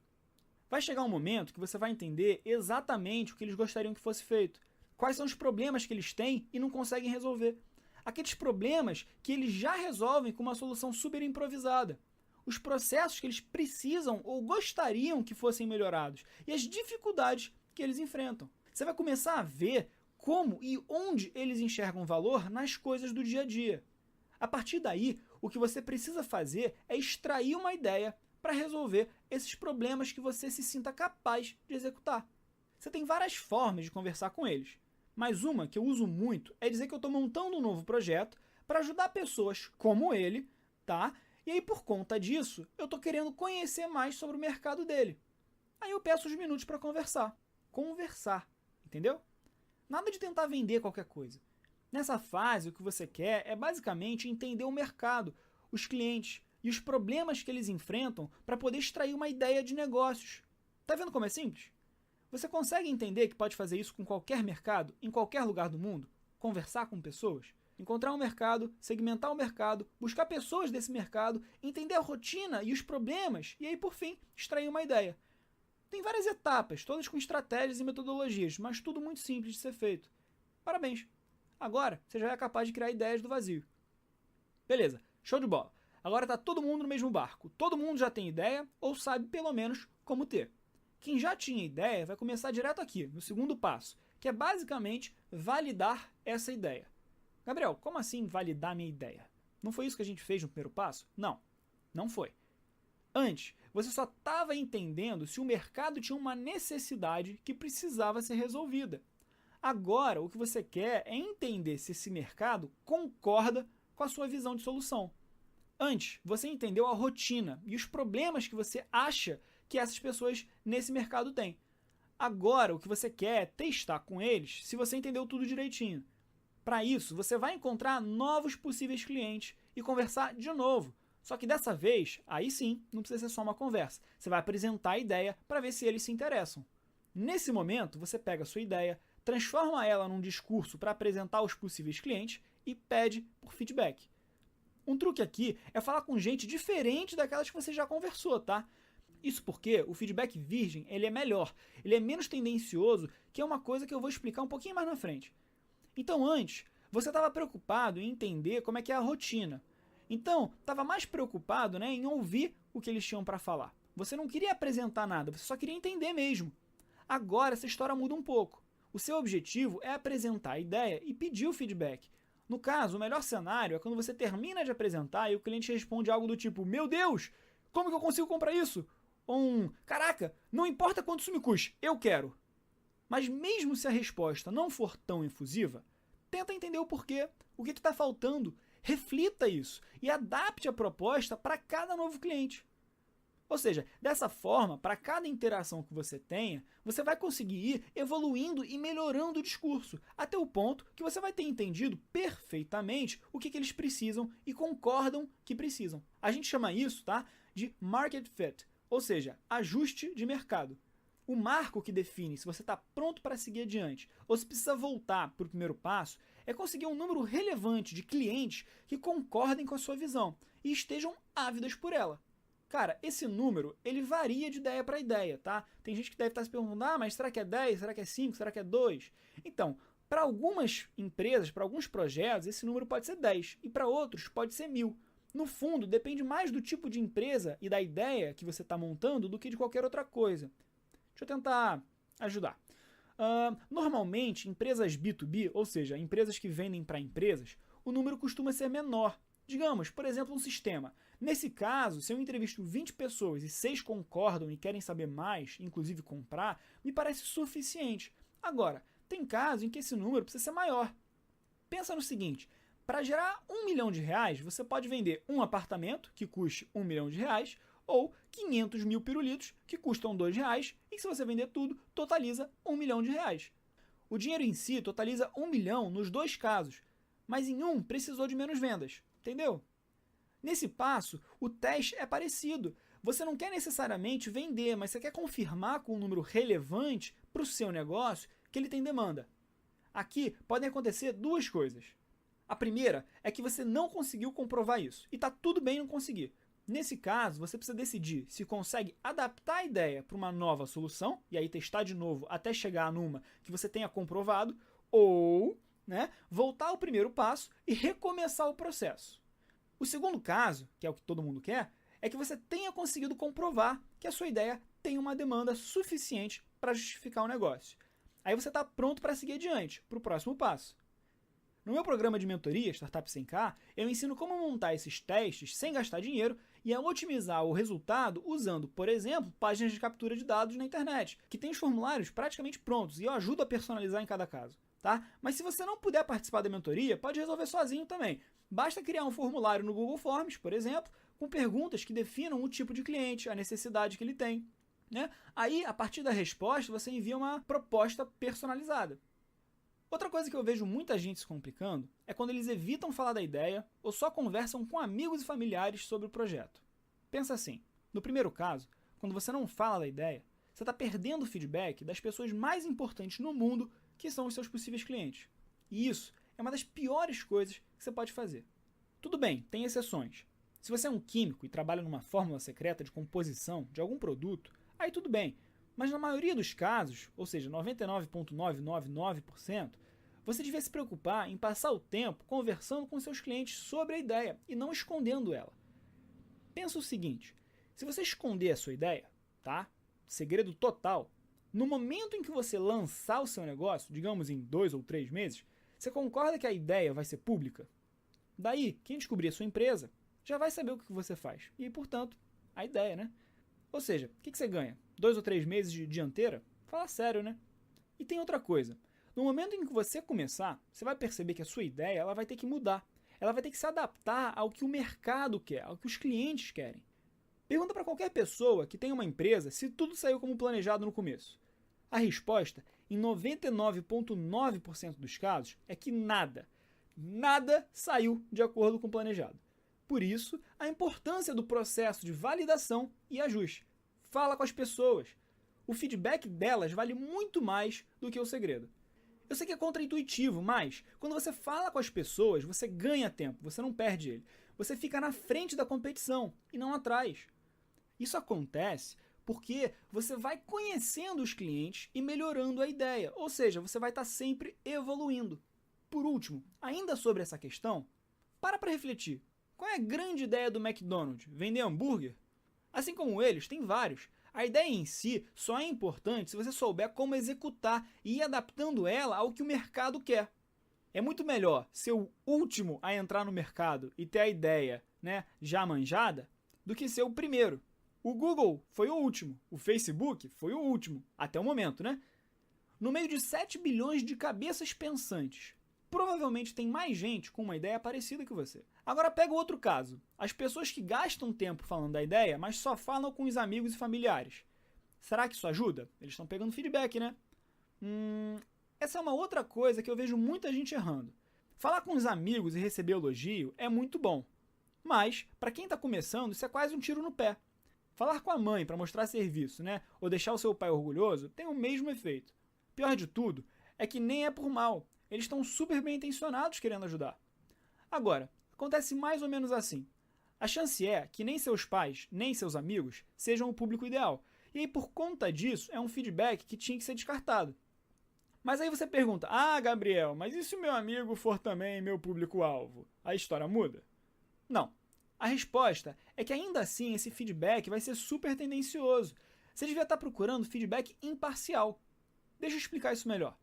Vai chegar um momento que você vai entender exatamente o que eles gostariam que fosse feito, quais são os problemas que eles têm e não conseguem resolver. Aqueles problemas que eles já resolvem com uma solução super improvisada. Os processos que eles precisam ou gostariam que fossem melhorados e as dificuldades que eles enfrentam. Você vai começar a ver como e onde eles enxergam valor nas coisas do dia a dia. A partir daí, o que você precisa fazer é extrair uma ideia para resolver esses problemas que você se sinta capaz de executar. Você tem várias formas de conversar com eles, mas uma que eu uso muito é dizer que eu estou montando um novo projeto para ajudar pessoas como ele, tá? E aí, por conta disso, eu estou querendo conhecer mais sobre o mercado dele. Aí eu peço uns minutos para conversar. Conversar, entendeu? Nada de tentar vender qualquer coisa. Nessa fase, o que você quer é basicamente entender o mercado, os clientes e os problemas que eles enfrentam para poder extrair uma ideia de negócios. Tá vendo como é simples? Você consegue entender que pode fazer isso com qualquer mercado, em qualquer lugar do mundo? Conversar com pessoas? Encontrar um mercado, segmentar o mercado, buscar pessoas desse mercado, entender a rotina e os problemas e aí, por fim, extrair uma ideia. Tem várias etapas, todas com estratégias e metodologias, mas tudo muito simples de ser feito. Parabéns! Agora, você já é capaz de criar ideias do vazio. Beleza, show de bola. Agora está todo mundo no mesmo barco. Todo mundo já tem ideia ou sabe pelo menos como ter. Quem já tinha ideia vai começar direto aqui, no segundo passo, que é basicamente validar essa ideia. Gabriel, como assim validar minha ideia? Não foi isso que a gente fez no primeiro passo? Não, não foi. Antes, você só estava entendendo se o mercado tinha uma necessidade que precisava ser resolvida. Agora, o que você quer é entender se esse mercado concorda com a sua visão de solução. Antes, você entendeu a rotina e os problemas que você acha que essas pessoas nesse mercado têm. Agora, o que você quer é testar com eles se você entendeu tudo direitinho. Para isso, você vai encontrar novos possíveis clientes e conversar de novo. Só que dessa vez, aí sim, não precisa ser só uma conversa. Você vai apresentar a ideia para ver se eles se interessam. Nesse momento, você pega a sua ideia, transforma ela num discurso para apresentar aos possíveis clientes e pede por feedback. Um truque aqui é falar com gente diferente daquelas que você já conversou, tá? Isso porque o feedback virgem ele é melhor, ele é menos tendencioso, que é uma coisa que eu vou explicar um pouquinho mais na frente. Então antes, você estava preocupado em entender como é que é a rotina. Então, estava mais preocupado, né, em ouvir o que eles tinham para falar. Você não queria apresentar nada, você só queria entender mesmo. Agora essa história muda um pouco. O seu objetivo é apresentar a ideia e pedir o feedback. No caso, o melhor cenário é quando você termina de apresentar e o cliente responde algo do tipo: "Meu Deus, como que eu consigo comprar isso?" Ou um: "Caraca, não importa quanto isso me custe, eu quero." Mas mesmo se a resposta não for tão efusiva, tenta entender o porquê, o que está faltando, reflita isso e adapte a proposta para cada novo cliente. Ou seja, dessa forma, para cada interação que você tenha, você vai conseguir ir evoluindo e melhorando o discurso, até o ponto que você vai ter entendido perfeitamente o que eles precisam e concordam que precisam. A gente chama isso, tá, de market fit, ou seja, ajuste de mercado. O marco que define se você está pronto para seguir adiante ou se precisa voltar para o primeiro passo é conseguir um número relevante de clientes que concordem com a sua visão e estejam ávidos por ela. Cara, esse número, ele varia de ideia para ideia, tá? Tem gente que deve estar se perguntando, mas será que é 10? Será que é 5? Será que é 2? Então, para algumas empresas, para alguns projetos, esse número pode ser 10 e para outros pode ser 1000. No fundo, depende mais do tipo de empresa e da ideia que você está montando do que de qualquer outra coisa. Deixa eu tentar ajudar. Normalmente, empresas B2B, ou seja, empresas que vendem para empresas, o número costuma ser menor. Digamos, por exemplo, um sistema. Nesse caso, se eu entrevisto 20 pessoas e 6 concordam e querem saber mais, inclusive comprar, me parece suficiente. Agora, tem casos em que esse número precisa ser maior. Pensa no seguinte, para gerar R$1 milhão, você pode vender um apartamento que custe R$1 milhão, ou 500 mil pirulitos que custam R$2 e que se você vender tudo, totaliza R$1 milhão. O dinheiro em si totaliza 1 milhão nos dois casos, mas em um precisou de menos vendas, entendeu? Nesse passo, o teste é parecido. você não quer necessariamente vender, mas você quer confirmar com um número relevante para o seu negócio que ele tem demanda. Aqui podem acontecer duas coisas. A primeira é que você não conseguiu comprovar isso, e está tudo bem não conseguir. Nesse caso, você precisa decidir se consegue adaptar a ideia para uma nova solução, e aí testar de novo até chegar numa que você tenha comprovado, ou voltar ao primeiro passo e recomeçar o processo. O segundo caso, que é o que todo mundo quer, é que você tenha conseguido comprovar que a sua ideia tem uma demanda suficiente para justificar o negócio. Aí você está pronto para seguir adiante, para o próximo passo. No meu programa de mentoria, Startup 100K, eu ensino como montar esses testes sem gastar dinheiro e a otimizar o resultado usando, por exemplo, páginas de captura de dados na internet, que tem os formulários praticamente prontos e eu ajudo a personalizar em cada caso. Tá? Mas se você não puder participar da mentoria, pode resolver sozinho também. Basta criar um formulário no Google Forms, por exemplo, com perguntas que definam o tipo de cliente, a necessidade que ele tem. Aí, a partir da resposta, você envia uma proposta personalizada. Outra coisa que eu vejo muita gente se complicando é quando eles evitam falar da ideia ou só conversam com amigos e familiares sobre o projeto. Pensa assim, no primeiro caso, quando você não fala da ideia, você está perdendo o feedback das pessoas mais importantes no mundo, que são os seus possíveis clientes. E isso é uma das piores coisas que você pode fazer. Tudo bem, tem exceções. Se você é um químico e trabalha numa fórmula secreta de composição de algum produto, aí tudo bem. Mas na maioria dos casos, ou seja, 99,999%, você devia se preocupar em passar o tempo conversando com seus clientes sobre a ideia e não escondendo ela. Pensa o seguinte, se você esconder a sua ideia, tá? Segredo total, no momento em que você lançar o seu negócio, digamos em 2 ou 3 meses, você concorda que a ideia vai ser pública? Daí, quem descobrir a sua empresa já vai saber o que você faz e, portanto, a ideia, Ou seja, o que você ganha? 2 ou 3 meses de dianteira? Fala sério, E tem outra coisa. No momento em que você começar, você vai perceber que a sua ideia ela vai ter que mudar. Ela vai ter que se adaptar ao que o mercado quer, ao que os clientes querem. Pergunta para qualquer pessoa que tem uma empresa se tudo saiu como planejado no começo. A resposta, em 99,9% dos casos, é que nada saiu de acordo com o planejado. Por isso, a importância do processo de validação e ajuste. Fala com as pessoas. O feedback delas vale muito mais do que o segredo. Eu sei que é contraintuitivo, mas quando você fala com as pessoas, você ganha tempo, você não perde ele. Você fica na frente da competição e não atrás. Isso acontece porque você vai conhecendo os clientes e melhorando a ideia, ou seja, você vai estar sempre evoluindo. Por último, ainda sobre essa questão, para refletir. Qual é a grande ideia do McDonald's? Vender hambúrguer? Assim como eles, tem vários. A ideia em si só é importante se você souber como executar e ir adaptando ela ao que o mercado quer. É muito melhor ser o último a entrar no mercado e ter a ideia já manjada do que ser o primeiro. O Google foi o último, o Facebook foi o último, até o momento, No meio de 7 bilhões de cabeças pensantes, provavelmente tem mais gente com uma ideia parecida que você. Agora pega o outro caso. As pessoas que gastam tempo falando da ideia, mas só falam com os amigos e familiares. Será que isso ajuda? Eles estão pegando feedback, Essa é uma outra coisa que eu vejo muita gente errando. Falar com os amigos e receber elogio é muito bom. Mas, para quem está começando, isso é quase um tiro no pé. Falar com a mãe para mostrar serviço, ou deixar o seu pai orgulhoso, tem o mesmo efeito. Pior de tudo é que nem é por mal. Eles estão super bem intencionados querendo ajudar. Agora, acontece mais ou menos assim. A chance é que nem seus pais, nem seus amigos sejam o público ideal. E aí, por conta disso, é um feedback que tinha que ser descartado. Mas aí você pergunta, Gabriel, mas e se o meu amigo for também meu público-alvo? A história muda? Não. A resposta é que ainda assim esse feedback vai ser super tendencioso. Você devia estar procurando feedback imparcial. Deixa eu explicar isso melhor.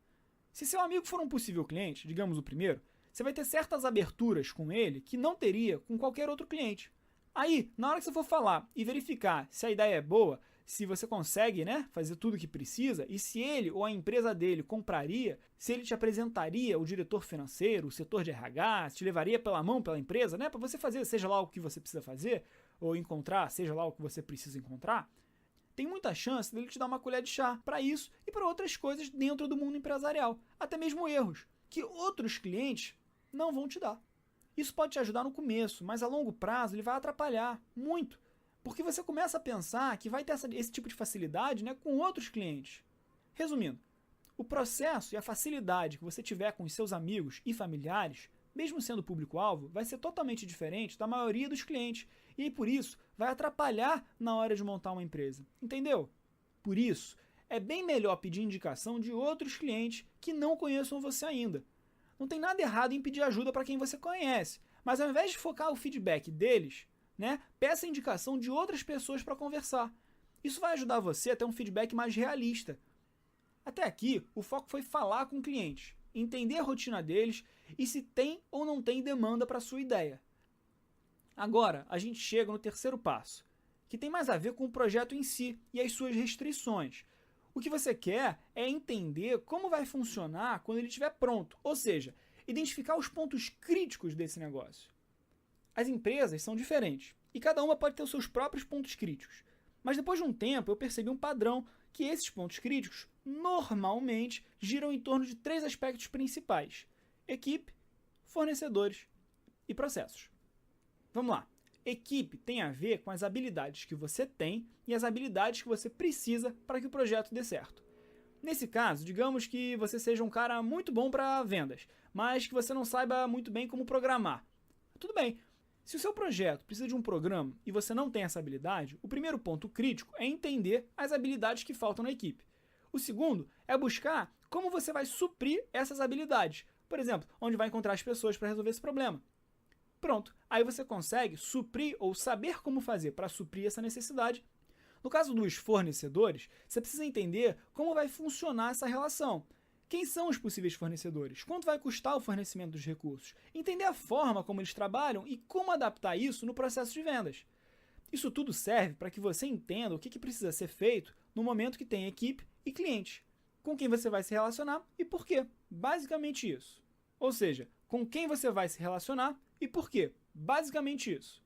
Se seu amigo for um possível cliente, digamos o primeiro, você vai ter certas aberturas com ele que não teria com qualquer outro cliente. Aí, na hora que você for falar e verificar se a ideia é boa, se você consegue fazer tudo o que precisa e se ele ou a empresa dele compraria, se ele te apresentaria o diretor financeiro, o setor de RH, se te levaria pela mão pela empresa, para você fazer seja lá o que você precisa fazer ou encontrar, seja lá o que você precisa encontrar, tem muita chance dele te dar uma colher de chá para isso e para outras coisas dentro do mundo empresarial, até mesmo erros que outros clientes não vão te dar. Isso pode te ajudar no começo, mas a longo prazo ele vai atrapalhar muito. Porque você começa a pensar que vai ter esse tipo de facilidade, né, com outros clientes. Resumindo, o processo e a facilidade que você tiver com os seus amigos e familiares, mesmo sendo público-alvo, vai ser totalmente diferente da maioria dos clientes. E aí, por isso, vai atrapalhar na hora de montar uma empresa. Entendeu? Por isso, é bem melhor pedir indicação de outros clientes que não conheçam você ainda. Não tem nada errado em pedir ajuda para quem você conhece, mas ao invés de focar o feedback deles, né, peça a indicação de outras pessoas para conversar. Isso vai ajudar você a ter um feedback mais realista. Até aqui, o foco foi falar com clientes, entender a rotina deles e se tem ou não tem demanda para a sua ideia. Agora, a gente chega no terceiro passo, que tem mais a ver com o projeto em si e as suas restrições. O que você quer é entender como vai funcionar quando ele estiver pronto, ou seja, identificar os pontos críticos desse negócio. As empresas são diferentes e cada uma pode ter os seus próprios pontos críticos. Mas depois de um tempo eu percebi um padrão que esses pontos críticos normalmente giram em torno de 3 aspectos principais: equipe, fornecedores e processos. Vamos lá. Equipe tem a ver com as habilidades que você tem e as habilidades que você precisa para que o projeto dê certo. Nesse caso, digamos que você seja um cara muito bom para vendas, mas que você não saiba muito bem como programar. Tudo bem. Se o seu projeto precisa de um programa e você não tem essa habilidade, o primeiro ponto crítico é entender as habilidades que faltam na equipe. O segundo é buscar como você vai suprir essas habilidades. Por exemplo, onde vai encontrar as pessoas para resolver esse problema. Pronto, aí você consegue suprir ou saber como fazer para suprir essa necessidade. No caso dos fornecedores, você precisa entender como vai funcionar essa relação. Quem são os possíveis fornecedores? Quanto vai custar o fornecimento dos recursos? Entender a forma como eles trabalham e como adaptar isso no processo de vendas. Isso tudo serve para que você entenda o que precisa ser feito no momento que tem equipe e cliente. Com quem você vai se relacionar e por quê. Basicamente isso. Ou seja, com quem você vai se relacionar e por quê. Basicamente isso.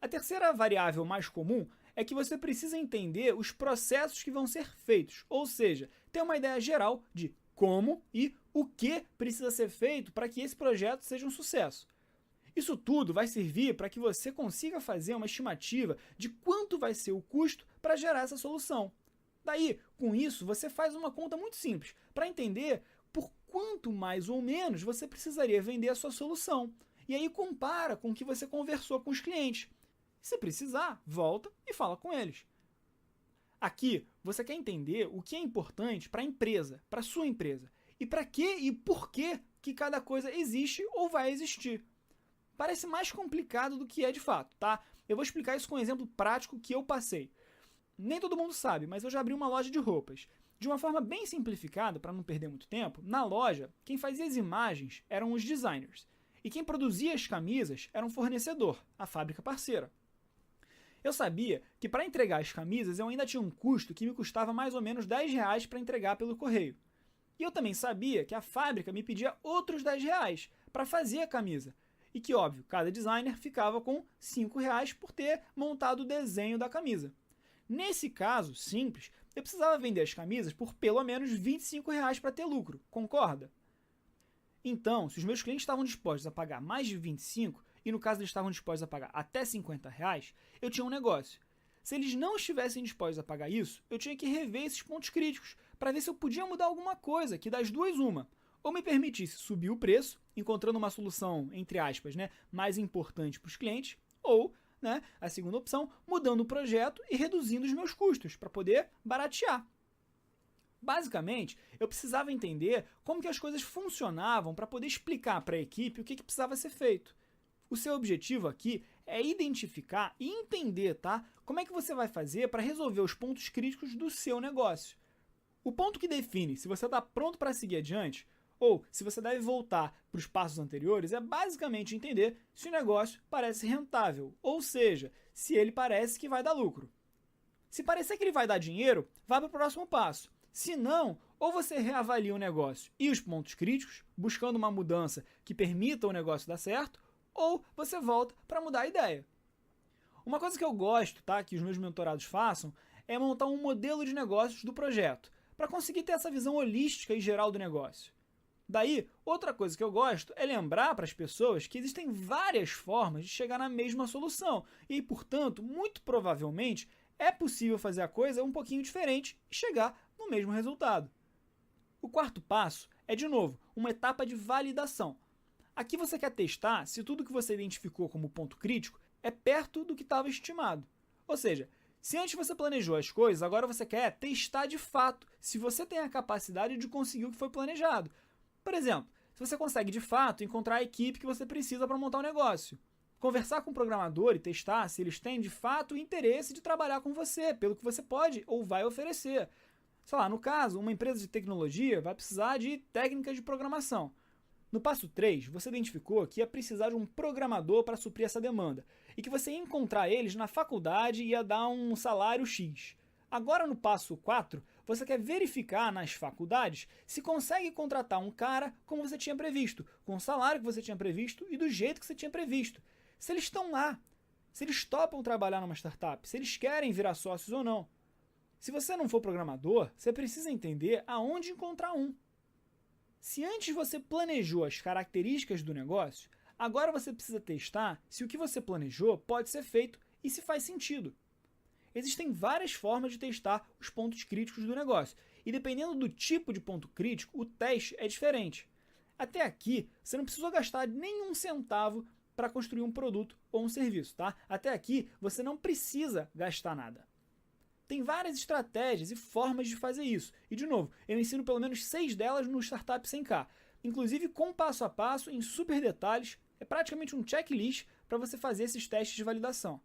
A terceira variável mais comum é que você precisa entender os processos que vão ser feitos. Ou seja, ter uma ideia geral de como e o que precisa ser feito para que esse projeto seja um sucesso. Isso tudo vai servir para que você consiga fazer uma estimativa de quanto vai ser o custo para gerar essa solução. Daí, com isso, você faz uma conta muito simples para entender por quanto mais ou menos você precisaria vender a sua solução. E aí compara com o que você conversou com os clientes. Se precisar, volta e fala com eles. Aqui, você quer entender o que é importante para a empresa, para a sua empresa, e para que e por que cada coisa existe ou vai existir. Parece mais complicado do que é de fato, tá? Eu vou explicar isso com um exemplo prático que eu passei. Nem todo mundo sabe, mas eu já abri uma loja de roupas. De uma forma bem simplificada, para não perder muito tempo, na loja, quem fazia as imagens eram os designers, e quem produzia as camisas era um fornecedor, a fábrica parceira. Eu sabia que para entregar as camisas eu ainda tinha um custo que me custava mais ou menos R$10 para entregar pelo correio. E eu também sabia que a fábrica me pedia outros R$10 para fazer a camisa. E que, óbvio, cada designer ficava com R$5 por ter montado o desenho da camisa. Nesse caso simples, eu precisava vender as camisas por pelo menos R$25 para ter lucro, concorda? Então, se os meus clientes estavam dispostos a pagar mais de 25, e no caso eles estavam dispostos a pagar até R$50, eu tinha um negócio. Se eles não estivessem dispostos a pagar isso, eu tinha que rever esses pontos críticos para ver se eu podia mudar alguma coisa, que das duas uma. Ou me permitisse subir o preço, encontrando uma solução, entre aspas, né, mais importante para os clientes, ou, né, a segunda opção, mudando o projeto e reduzindo os meus custos, para poder baratear. Basicamente, eu precisava entender como que as coisas funcionavam para poder explicar para a equipe o que precisava ser feito. O seu objetivo aqui é identificar e entender, tá? Como é que você vai fazer para resolver os pontos críticos do seu negócio. O ponto que define se você está pronto para seguir adiante ou se você deve voltar para os passos anteriores é basicamente entender se o negócio parece rentável, ou seja, se ele parece que vai dar lucro. Se parecer que ele vai dar dinheiro, vá para o próximo passo. Se não, ou você reavalia o negócio e os pontos críticos, buscando uma mudança que permita o negócio dar certo, ou você volta para mudar a ideia. Uma coisa que eu gosto, tá, que os meus mentorados façam, é montar um modelo de negócios do projeto, para conseguir ter essa visão holística e geral do negócio. Daí, outra coisa que eu gosto é lembrar para as pessoas que existem várias formas de chegar na mesma solução e, portanto, muito provavelmente é possível fazer a coisa um pouquinho diferente e chegar no mesmo resultado. O quarto passo é, de novo, uma etapa de validação. Aqui você quer testar se tudo que você identificou como ponto crítico é perto do que estava estimado. Ou seja, se antes você planejou as coisas, agora você quer testar de fato se você tem a capacidade de conseguir o que foi planejado. Por exemplo, se você consegue de fato encontrar a equipe que você precisa para montar o negócio. Conversar com o programador e testar se eles têm de fato o interesse de trabalhar com você, pelo que você pode ou vai oferecer. Sei lá, no caso, uma empresa de tecnologia vai precisar de técnicas de programação. No passo 3, você identificou que ia precisar de um programador para suprir essa demanda e que você ia encontrar eles na faculdade e ia dar um salário X. Agora no passo 4, você quer verificar nas faculdades se consegue contratar um cara como você tinha previsto, com o salário que você tinha previsto e do jeito que você tinha previsto. Se eles estão lá, se eles topam trabalhar numa startup, se eles querem virar sócios ou não. Se você não for programador, você precisa entender aonde encontrar um. Se antes você planejou as características do negócio, agora você precisa testar se o que você planejou pode ser feito e se faz sentido. Existem várias formas de testar os pontos críticos do negócio, e dependendo do tipo de ponto crítico, o teste é diferente. Até aqui, você não precisou gastar nenhum centavo para construir um produto ou um serviço, tá? Até aqui, você não precisa gastar nada. Tem várias estratégias e formas de fazer isso. E, de novo, eu ensino pelo menos 6 delas no Startup 100K. Inclusive com passo a passo, em super detalhes. É praticamente um checklist para você fazer esses testes de validação.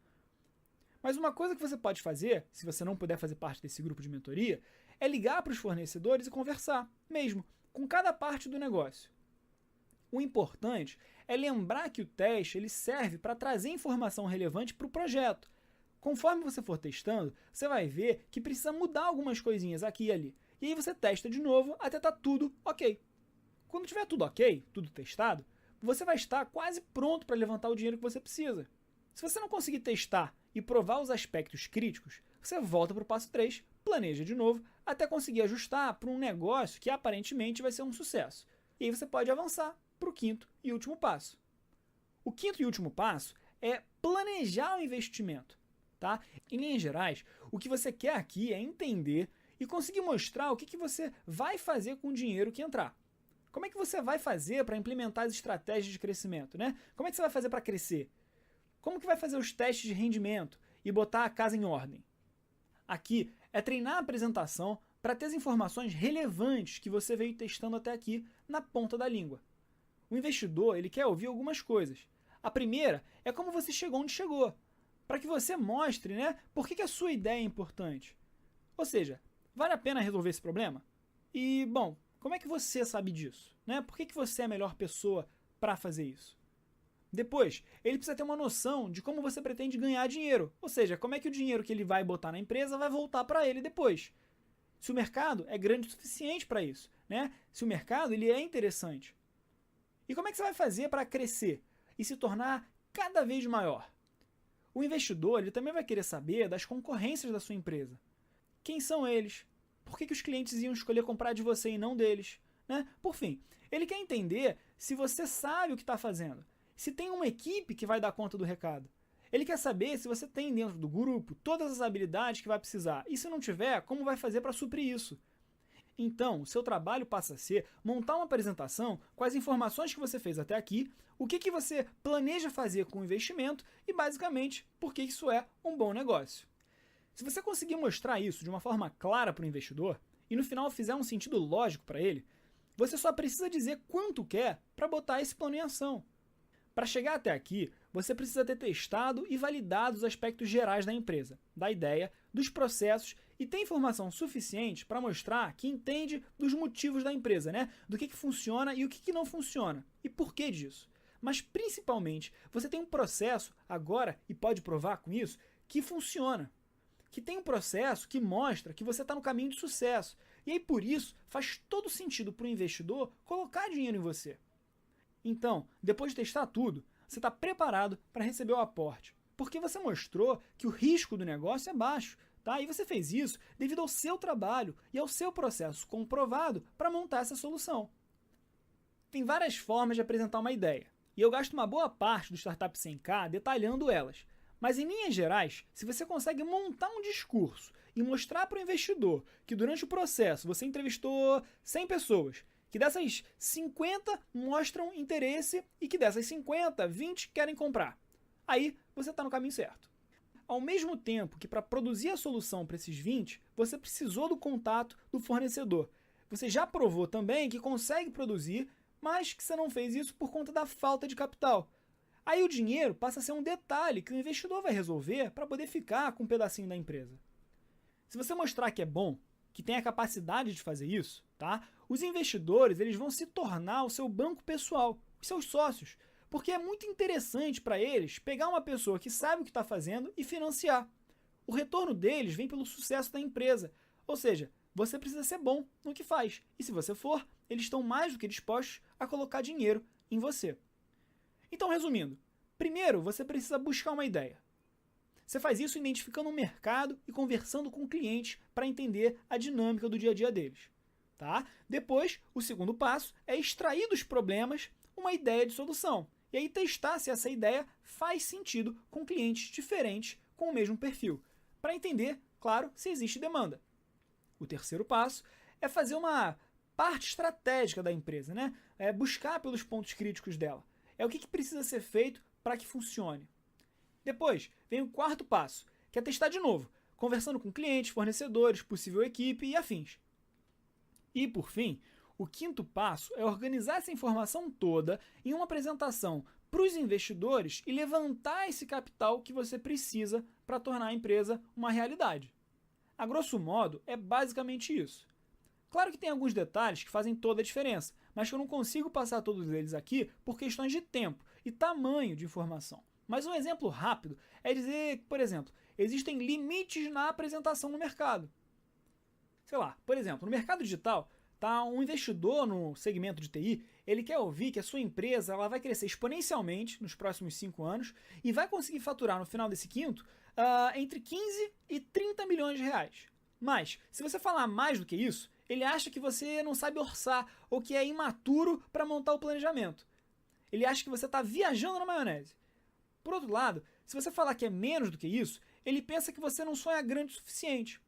Mas uma coisa que você pode fazer, se você não puder fazer parte desse grupo de mentoria, é ligar para os fornecedores e conversar, mesmo, com cada parte do negócio. O importante é lembrar que o teste ele serve para trazer informação relevante para o projeto. Conforme você for testando, você vai ver que precisa mudar algumas coisinhas aqui e ali. E aí você testa de novo até estar tudo ok. Quando tiver tudo ok, tudo testado, você vai estar quase pronto para levantar o dinheiro que você precisa. Se você não conseguir testar e provar os aspectos críticos, você volta para o passo 3, planeja de novo, até conseguir ajustar para um negócio que aparentemente vai ser um sucesso. E aí você pode avançar para o quinto e último passo. O quinto e último passo é planejar o investimento. Tá? Em linhas gerais, o que você quer aqui é entender e conseguir mostrar o que você vai fazer com o dinheiro que entrar. Como é que você vai fazer para implementar as estratégias de crescimento? Né? Como é que você vai fazer para crescer? Como que vai fazer os testes de rendimento e botar a casa em ordem? Aqui é treinar a apresentação para ter as informações relevantes que você veio testando até aqui na ponta da língua. O investidor ele quer ouvir algumas coisas. A primeira é como você chegou onde chegou, para que você mostre, né, por que a sua ideia é importante. Ou seja, vale a pena resolver esse problema? E, bom, como é que você sabe disso? Né? Por que você é a melhor pessoa para fazer isso? Depois, ele precisa ter uma noção de como você pretende ganhar dinheiro. Ou seja, como é que o dinheiro que ele vai botar na empresa vai voltar para ele depois. Se o mercado é grande o suficiente para isso. Né? Se o mercado ele é interessante. E como é que você vai fazer para crescer e se tornar cada vez maior? O investidor ele também vai querer saber das concorrências da sua empresa. Quem são eles? Por que os clientes iam escolher comprar de você e não deles? Né? Por fim, ele quer entender se você sabe o que está fazendo. Se tem uma equipe que vai dar conta do recado. Ele quer saber se você tem dentro do grupo todas as habilidades que vai precisar. E se não tiver, como vai fazer para suprir isso? Então, o seu trabalho passa a ser montar uma apresentação com as informações que você fez até aqui, o que você planeja fazer com o investimento e, basicamente, por que isso é um bom negócio. Se você conseguir mostrar isso de uma forma clara para o investidor e no final fizer um sentido lógico para ele, você só precisa dizer quanto quer para botar esse plano em ação. Para chegar até aqui, você precisa ter testado e validado os aspectos gerais da empresa, da ideia, dos processos e ter informação suficiente para mostrar que entende dos motivos da empresa, né? Do que funciona e o que não funciona e por que disso. Mas principalmente, você tem um processo agora, e pode provar com isso, que funciona. Que tem um processo que mostra que você está no caminho de sucesso. E aí por isso faz todo sentido para o investidor colocar dinheiro em você. Então, depois de testar tudo, você está preparado para receber o aporte, porque você mostrou que o risco do negócio é baixo, tá? E você fez isso devido ao seu trabalho e ao seu processo comprovado para montar essa solução. Tem várias formas de apresentar uma ideia, e eu gasto uma boa parte do Startup 100K detalhando elas. Mas em linhas gerais, se você consegue montar um discurso e mostrar para o investidor que durante o processo você entrevistou 100 pessoas, que dessas 50 mostram interesse e que dessas 50, 20 querem comprar, aí você está no caminho certo. Ao mesmo tempo que para produzir a solução para esses 20, você precisou do contato do fornecedor. Você já provou também que consegue produzir, mas que você não fez isso por conta da falta de capital. Aí o dinheiro passa a ser um detalhe que o investidor vai resolver para poder ficar com um pedacinho da empresa. Se você mostrar que é bom, que tem a capacidade de fazer isso, tá? Os investidores eles vão se tornar o seu banco pessoal, os seus sócios, porque é muito interessante para eles pegar uma pessoa que sabe o que está fazendo e financiar. O retorno deles vem pelo sucesso da empresa, ou seja, você precisa ser bom no que faz, e se você for, eles estão mais do que dispostos a colocar dinheiro em você. Então, resumindo, primeiro você precisa buscar uma ideia. Você faz isso identificando um mercado e conversando com clientes para entender a dinâmica do dia a dia deles. Tá? Depois, o segundo passo é extrair dos problemas uma ideia de solução. E aí testar se essa ideia faz sentido com clientes diferentes com o mesmo perfil. Para entender, claro, se existe demanda. O terceiro passo é fazer uma parte estratégica da empresa, né? É buscar pelos pontos críticos dela. É o que precisa ser feito para que funcione. Depois, vem o quarto passo, que é testar de novo, conversando com clientes, fornecedores, possível equipe e afins. E, por fim, o quinto passo é organizar essa informação toda em uma apresentação para os investidores e levantar esse capital que você precisa para tornar a empresa uma realidade. A grosso modo, é basicamente isso. Claro que tem alguns detalhes que fazem toda a diferença, mas que eu não consigo passar todos eles aqui por questões de tempo e tamanho de informação. Mas um exemplo rápido é dizer que, por exemplo, existem limites na apresentação no mercado. Sei lá, por exemplo, no mercado digital, tá um investidor no segmento de TI, ele quer ouvir que a sua empresa ela vai crescer exponencialmente nos próximos 5 anos e vai conseguir faturar no final desse quinto entre 15 e 30 milhões de reais. Mas, se você falar mais do que isso, ele acha que você não sabe orçar ou que é imaturo para montar o planejamento. Ele acha que você está viajando na maionese. Por outro lado, se você falar que é menos do que isso, ele pensa que você não sonha grande o suficiente.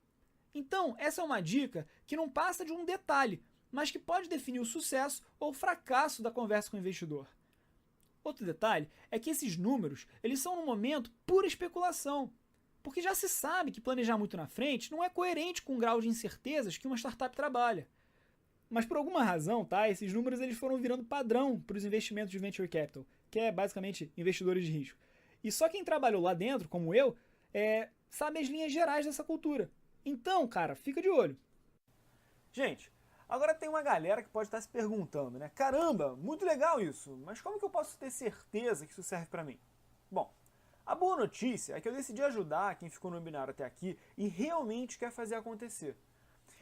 Então, essa é uma dica que não passa de um detalhe, mas que pode definir o sucesso ou o fracasso da conversa com o investidor. Outro detalhe é que esses números eles são, no momento, pura especulação, porque já se sabe que planejar muito na frente não é coerente com o grau de incertezas que uma startup trabalha. Mas por alguma razão, tá, esses números eles foram virando padrão para os investimentos de Venture Capital, que é basicamente investidores de risco. E só quem trabalhou lá dentro, como eu, sabe as linhas gerais dessa cultura. Então, cara, fica de olho. Gente, agora tem uma galera que pode estar se perguntando, né? Caramba, muito legal isso, mas como que eu posso ter certeza que isso serve para mim? Bom, a boa notícia é que eu decidi ajudar quem ficou no webinar até aqui e realmente quer fazer acontecer.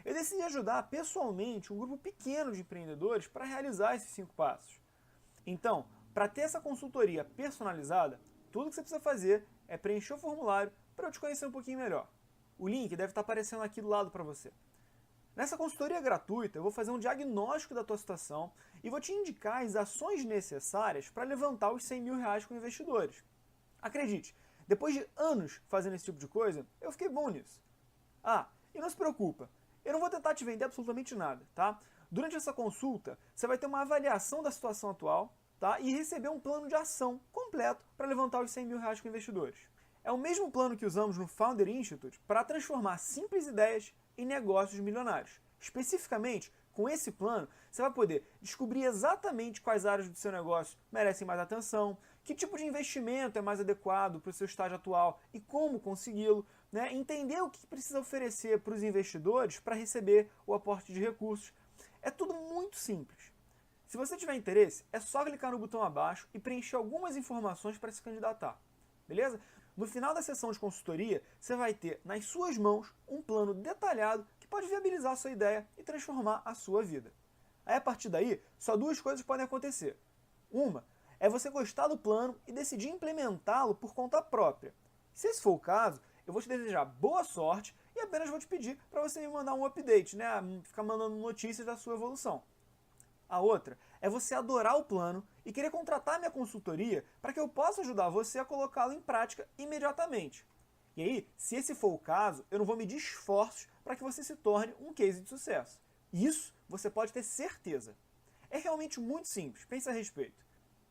Eu decidi ajudar pessoalmente um grupo pequeno de empreendedores para realizar esses 5 passos. Então, para ter essa consultoria personalizada, tudo que você precisa fazer é preencher o formulário para eu te conhecer um pouquinho melhor. O link deve estar aparecendo aqui do lado para você. Nessa consultoria gratuita, eu vou fazer um diagnóstico da tua situação e vou te indicar as ações necessárias para levantar os 100 mil reais com investidores. Acredite, depois de anos fazendo esse tipo de coisa, eu fiquei bom nisso. Ah, e não se preocupa, eu não vou tentar te vender absolutamente nada, tá? Durante essa consulta, você vai ter uma avaliação da situação atual, tá? E receber um plano de ação completo para levantar os 100 mil reais com investidores. É o mesmo plano que usamos no Founder Institute para transformar simples ideias em negócios milionários. Especificamente, com esse plano, você vai poder descobrir exatamente quais áreas do seu negócio merecem mais atenção, que tipo de investimento é mais adequado para o seu estágio atual e como consegui-lo, né? Entender o que precisa oferecer para os investidores para receber o aporte de recursos. É tudo muito simples. Se você tiver interesse, é só clicar no botão abaixo e preencher algumas informações para se candidatar. Beleza? No final da sessão de consultoria, você vai ter nas suas mãos um plano detalhado que pode viabilizar a sua ideia e transformar a sua vida. Aí, a partir daí, só 2 coisas podem acontecer. Uma é você gostar do plano e decidir implementá-lo por conta própria. Se esse for o caso, eu vou te desejar boa sorte e apenas vou te pedir para você me mandar um update, né? Ficar mandando notícias da sua evolução. A outra é você adorar o plano e querer contratar minha consultoria para que eu possa ajudar você a colocá-lo em prática imediatamente. E aí, se esse for o caso, eu não vou medir esforços para que você se torne um case de sucesso. Isso você pode ter certeza. É realmente muito simples, pense a respeito.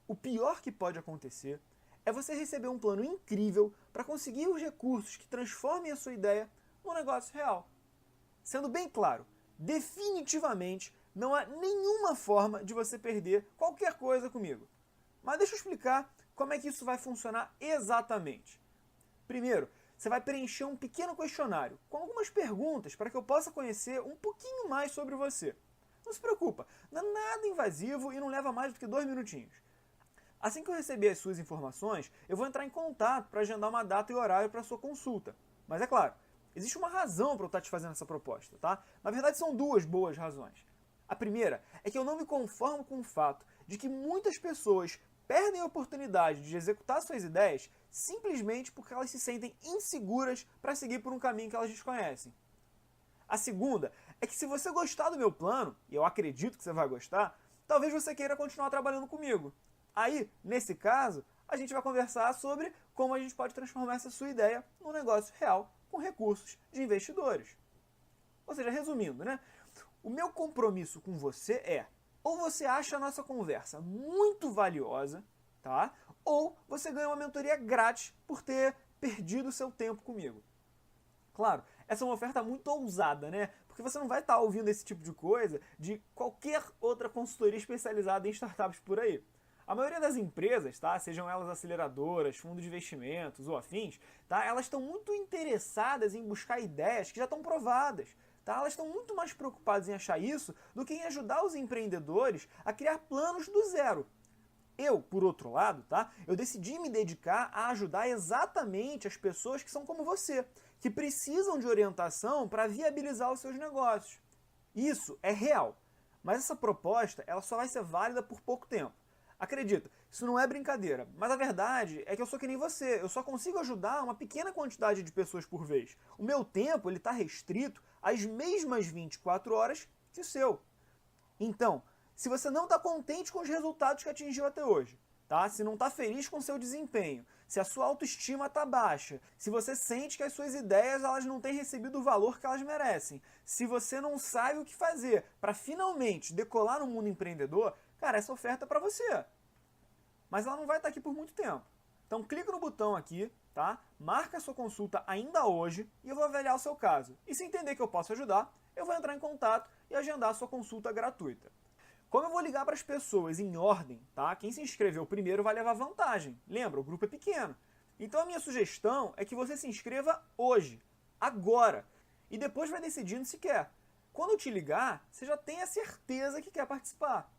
O pior que pode acontecer é você receber um plano incrível para conseguir os recursos que transformem a sua ideia num negócio real. Sendo bem claro, definitivamente não há nenhuma forma de você perder qualquer coisa comigo. Mas deixa eu explicar como é que isso vai funcionar exatamente. Primeiro, você vai preencher um pequeno questionário com algumas perguntas para que eu possa conhecer um pouquinho mais sobre você. Não se preocupa, não é nada invasivo e não leva mais do que 2 minutinhos. Assim que eu receber as suas informações, eu vou entrar em contato para agendar uma data e horário para a sua consulta. Mas é claro, existe uma razão para eu estar te fazendo essa proposta, tá? Na verdade, são 2 boas razões. A primeira é que eu não me conformo com o fato de que muitas pessoas perdem a oportunidade de executar suas ideias simplesmente porque elas se sentem inseguras para seguir por um caminho que elas desconhecem. A segunda é que se você gostar do meu plano, e eu acredito que você vai gostar, talvez você queira continuar trabalhando comigo. Aí, nesse caso, a gente vai conversar sobre como a gente pode transformar essa sua ideia num negócio real com recursos de investidores. Ou seja, resumindo, né? O meu compromisso com você é: ou você acha a nossa conversa muito valiosa, tá? Ou você ganha uma mentoria grátis por ter perdido o seu tempo comigo. Claro, essa é uma oferta muito ousada, né? Porque você não vai estar ouvindo esse tipo de coisa de qualquer outra consultoria especializada em startups por aí. A maioria das empresas, tá? Sejam elas aceleradoras, fundos de investimentos ou afins, tá? Elas estão muito interessadas em buscar ideias que já estão provadas. Tá? Elas estão muito mais preocupadas em achar isso do que em ajudar os empreendedores a criar planos do zero. Eu, por outro lado, tá? Eu decidi me dedicar a ajudar exatamente as pessoas que são como você, que precisam de orientação para viabilizar os seus negócios. Isso é real, mas essa proposta ela só vai ser válida por pouco tempo. Acredita, isso não é brincadeira, mas a verdade é que eu sou que nem você, eu só consigo ajudar uma pequena quantidade de pessoas por vez. O meu tempo está restrito às mesmas 24 horas que o seu. Então, se você não está contente com os resultados que atingiu até hoje, tá? Se não está feliz com o seu desempenho, se a sua autoestima está baixa, se você sente que as suas ideias elas não têm recebido o valor que elas merecem, se você não sabe o que fazer para finalmente decolar no mundo empreendedor, cara, essa oferta é para você. Mas ela não vai estar aqui por muito tempo. Então clica no botão aqui, tá? Marca a sua consulta ainda hoje e eu vou avaliar o seu caso. E se entender que eu posso ajudar, eu vou entrar em contato e agendar a sua consulta gratuita. Como eu vou ligar para as pessoas em ordem, tá? Quem se inscreveu primeiro vai levar vantagem. Lembra, o grupo é pequeno. Então a minha sugestão é que você se inscreva hoje, agora, e depois vai decidindo se quer. Quando eu te ligar, você já tem a certeza que quer participar.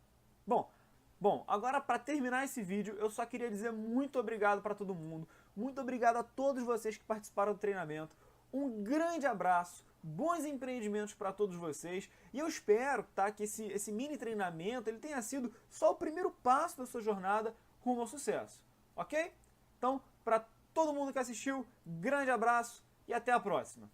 Bom, agora para terminar esse vídeo, eu só queria dizer muito obrigado para todo mundo, muito obrigado a todos vocês que participaram do treinamento, um grande abraço, bons empreendimentos para todos vocês, e eu espero, tá, que esse mini treinamento ele tenha sido só o primeiro passo da sua jornada rumo ao sucesso, ok? Então, para todo mundo que assistiu, grande abraço e até a próxima!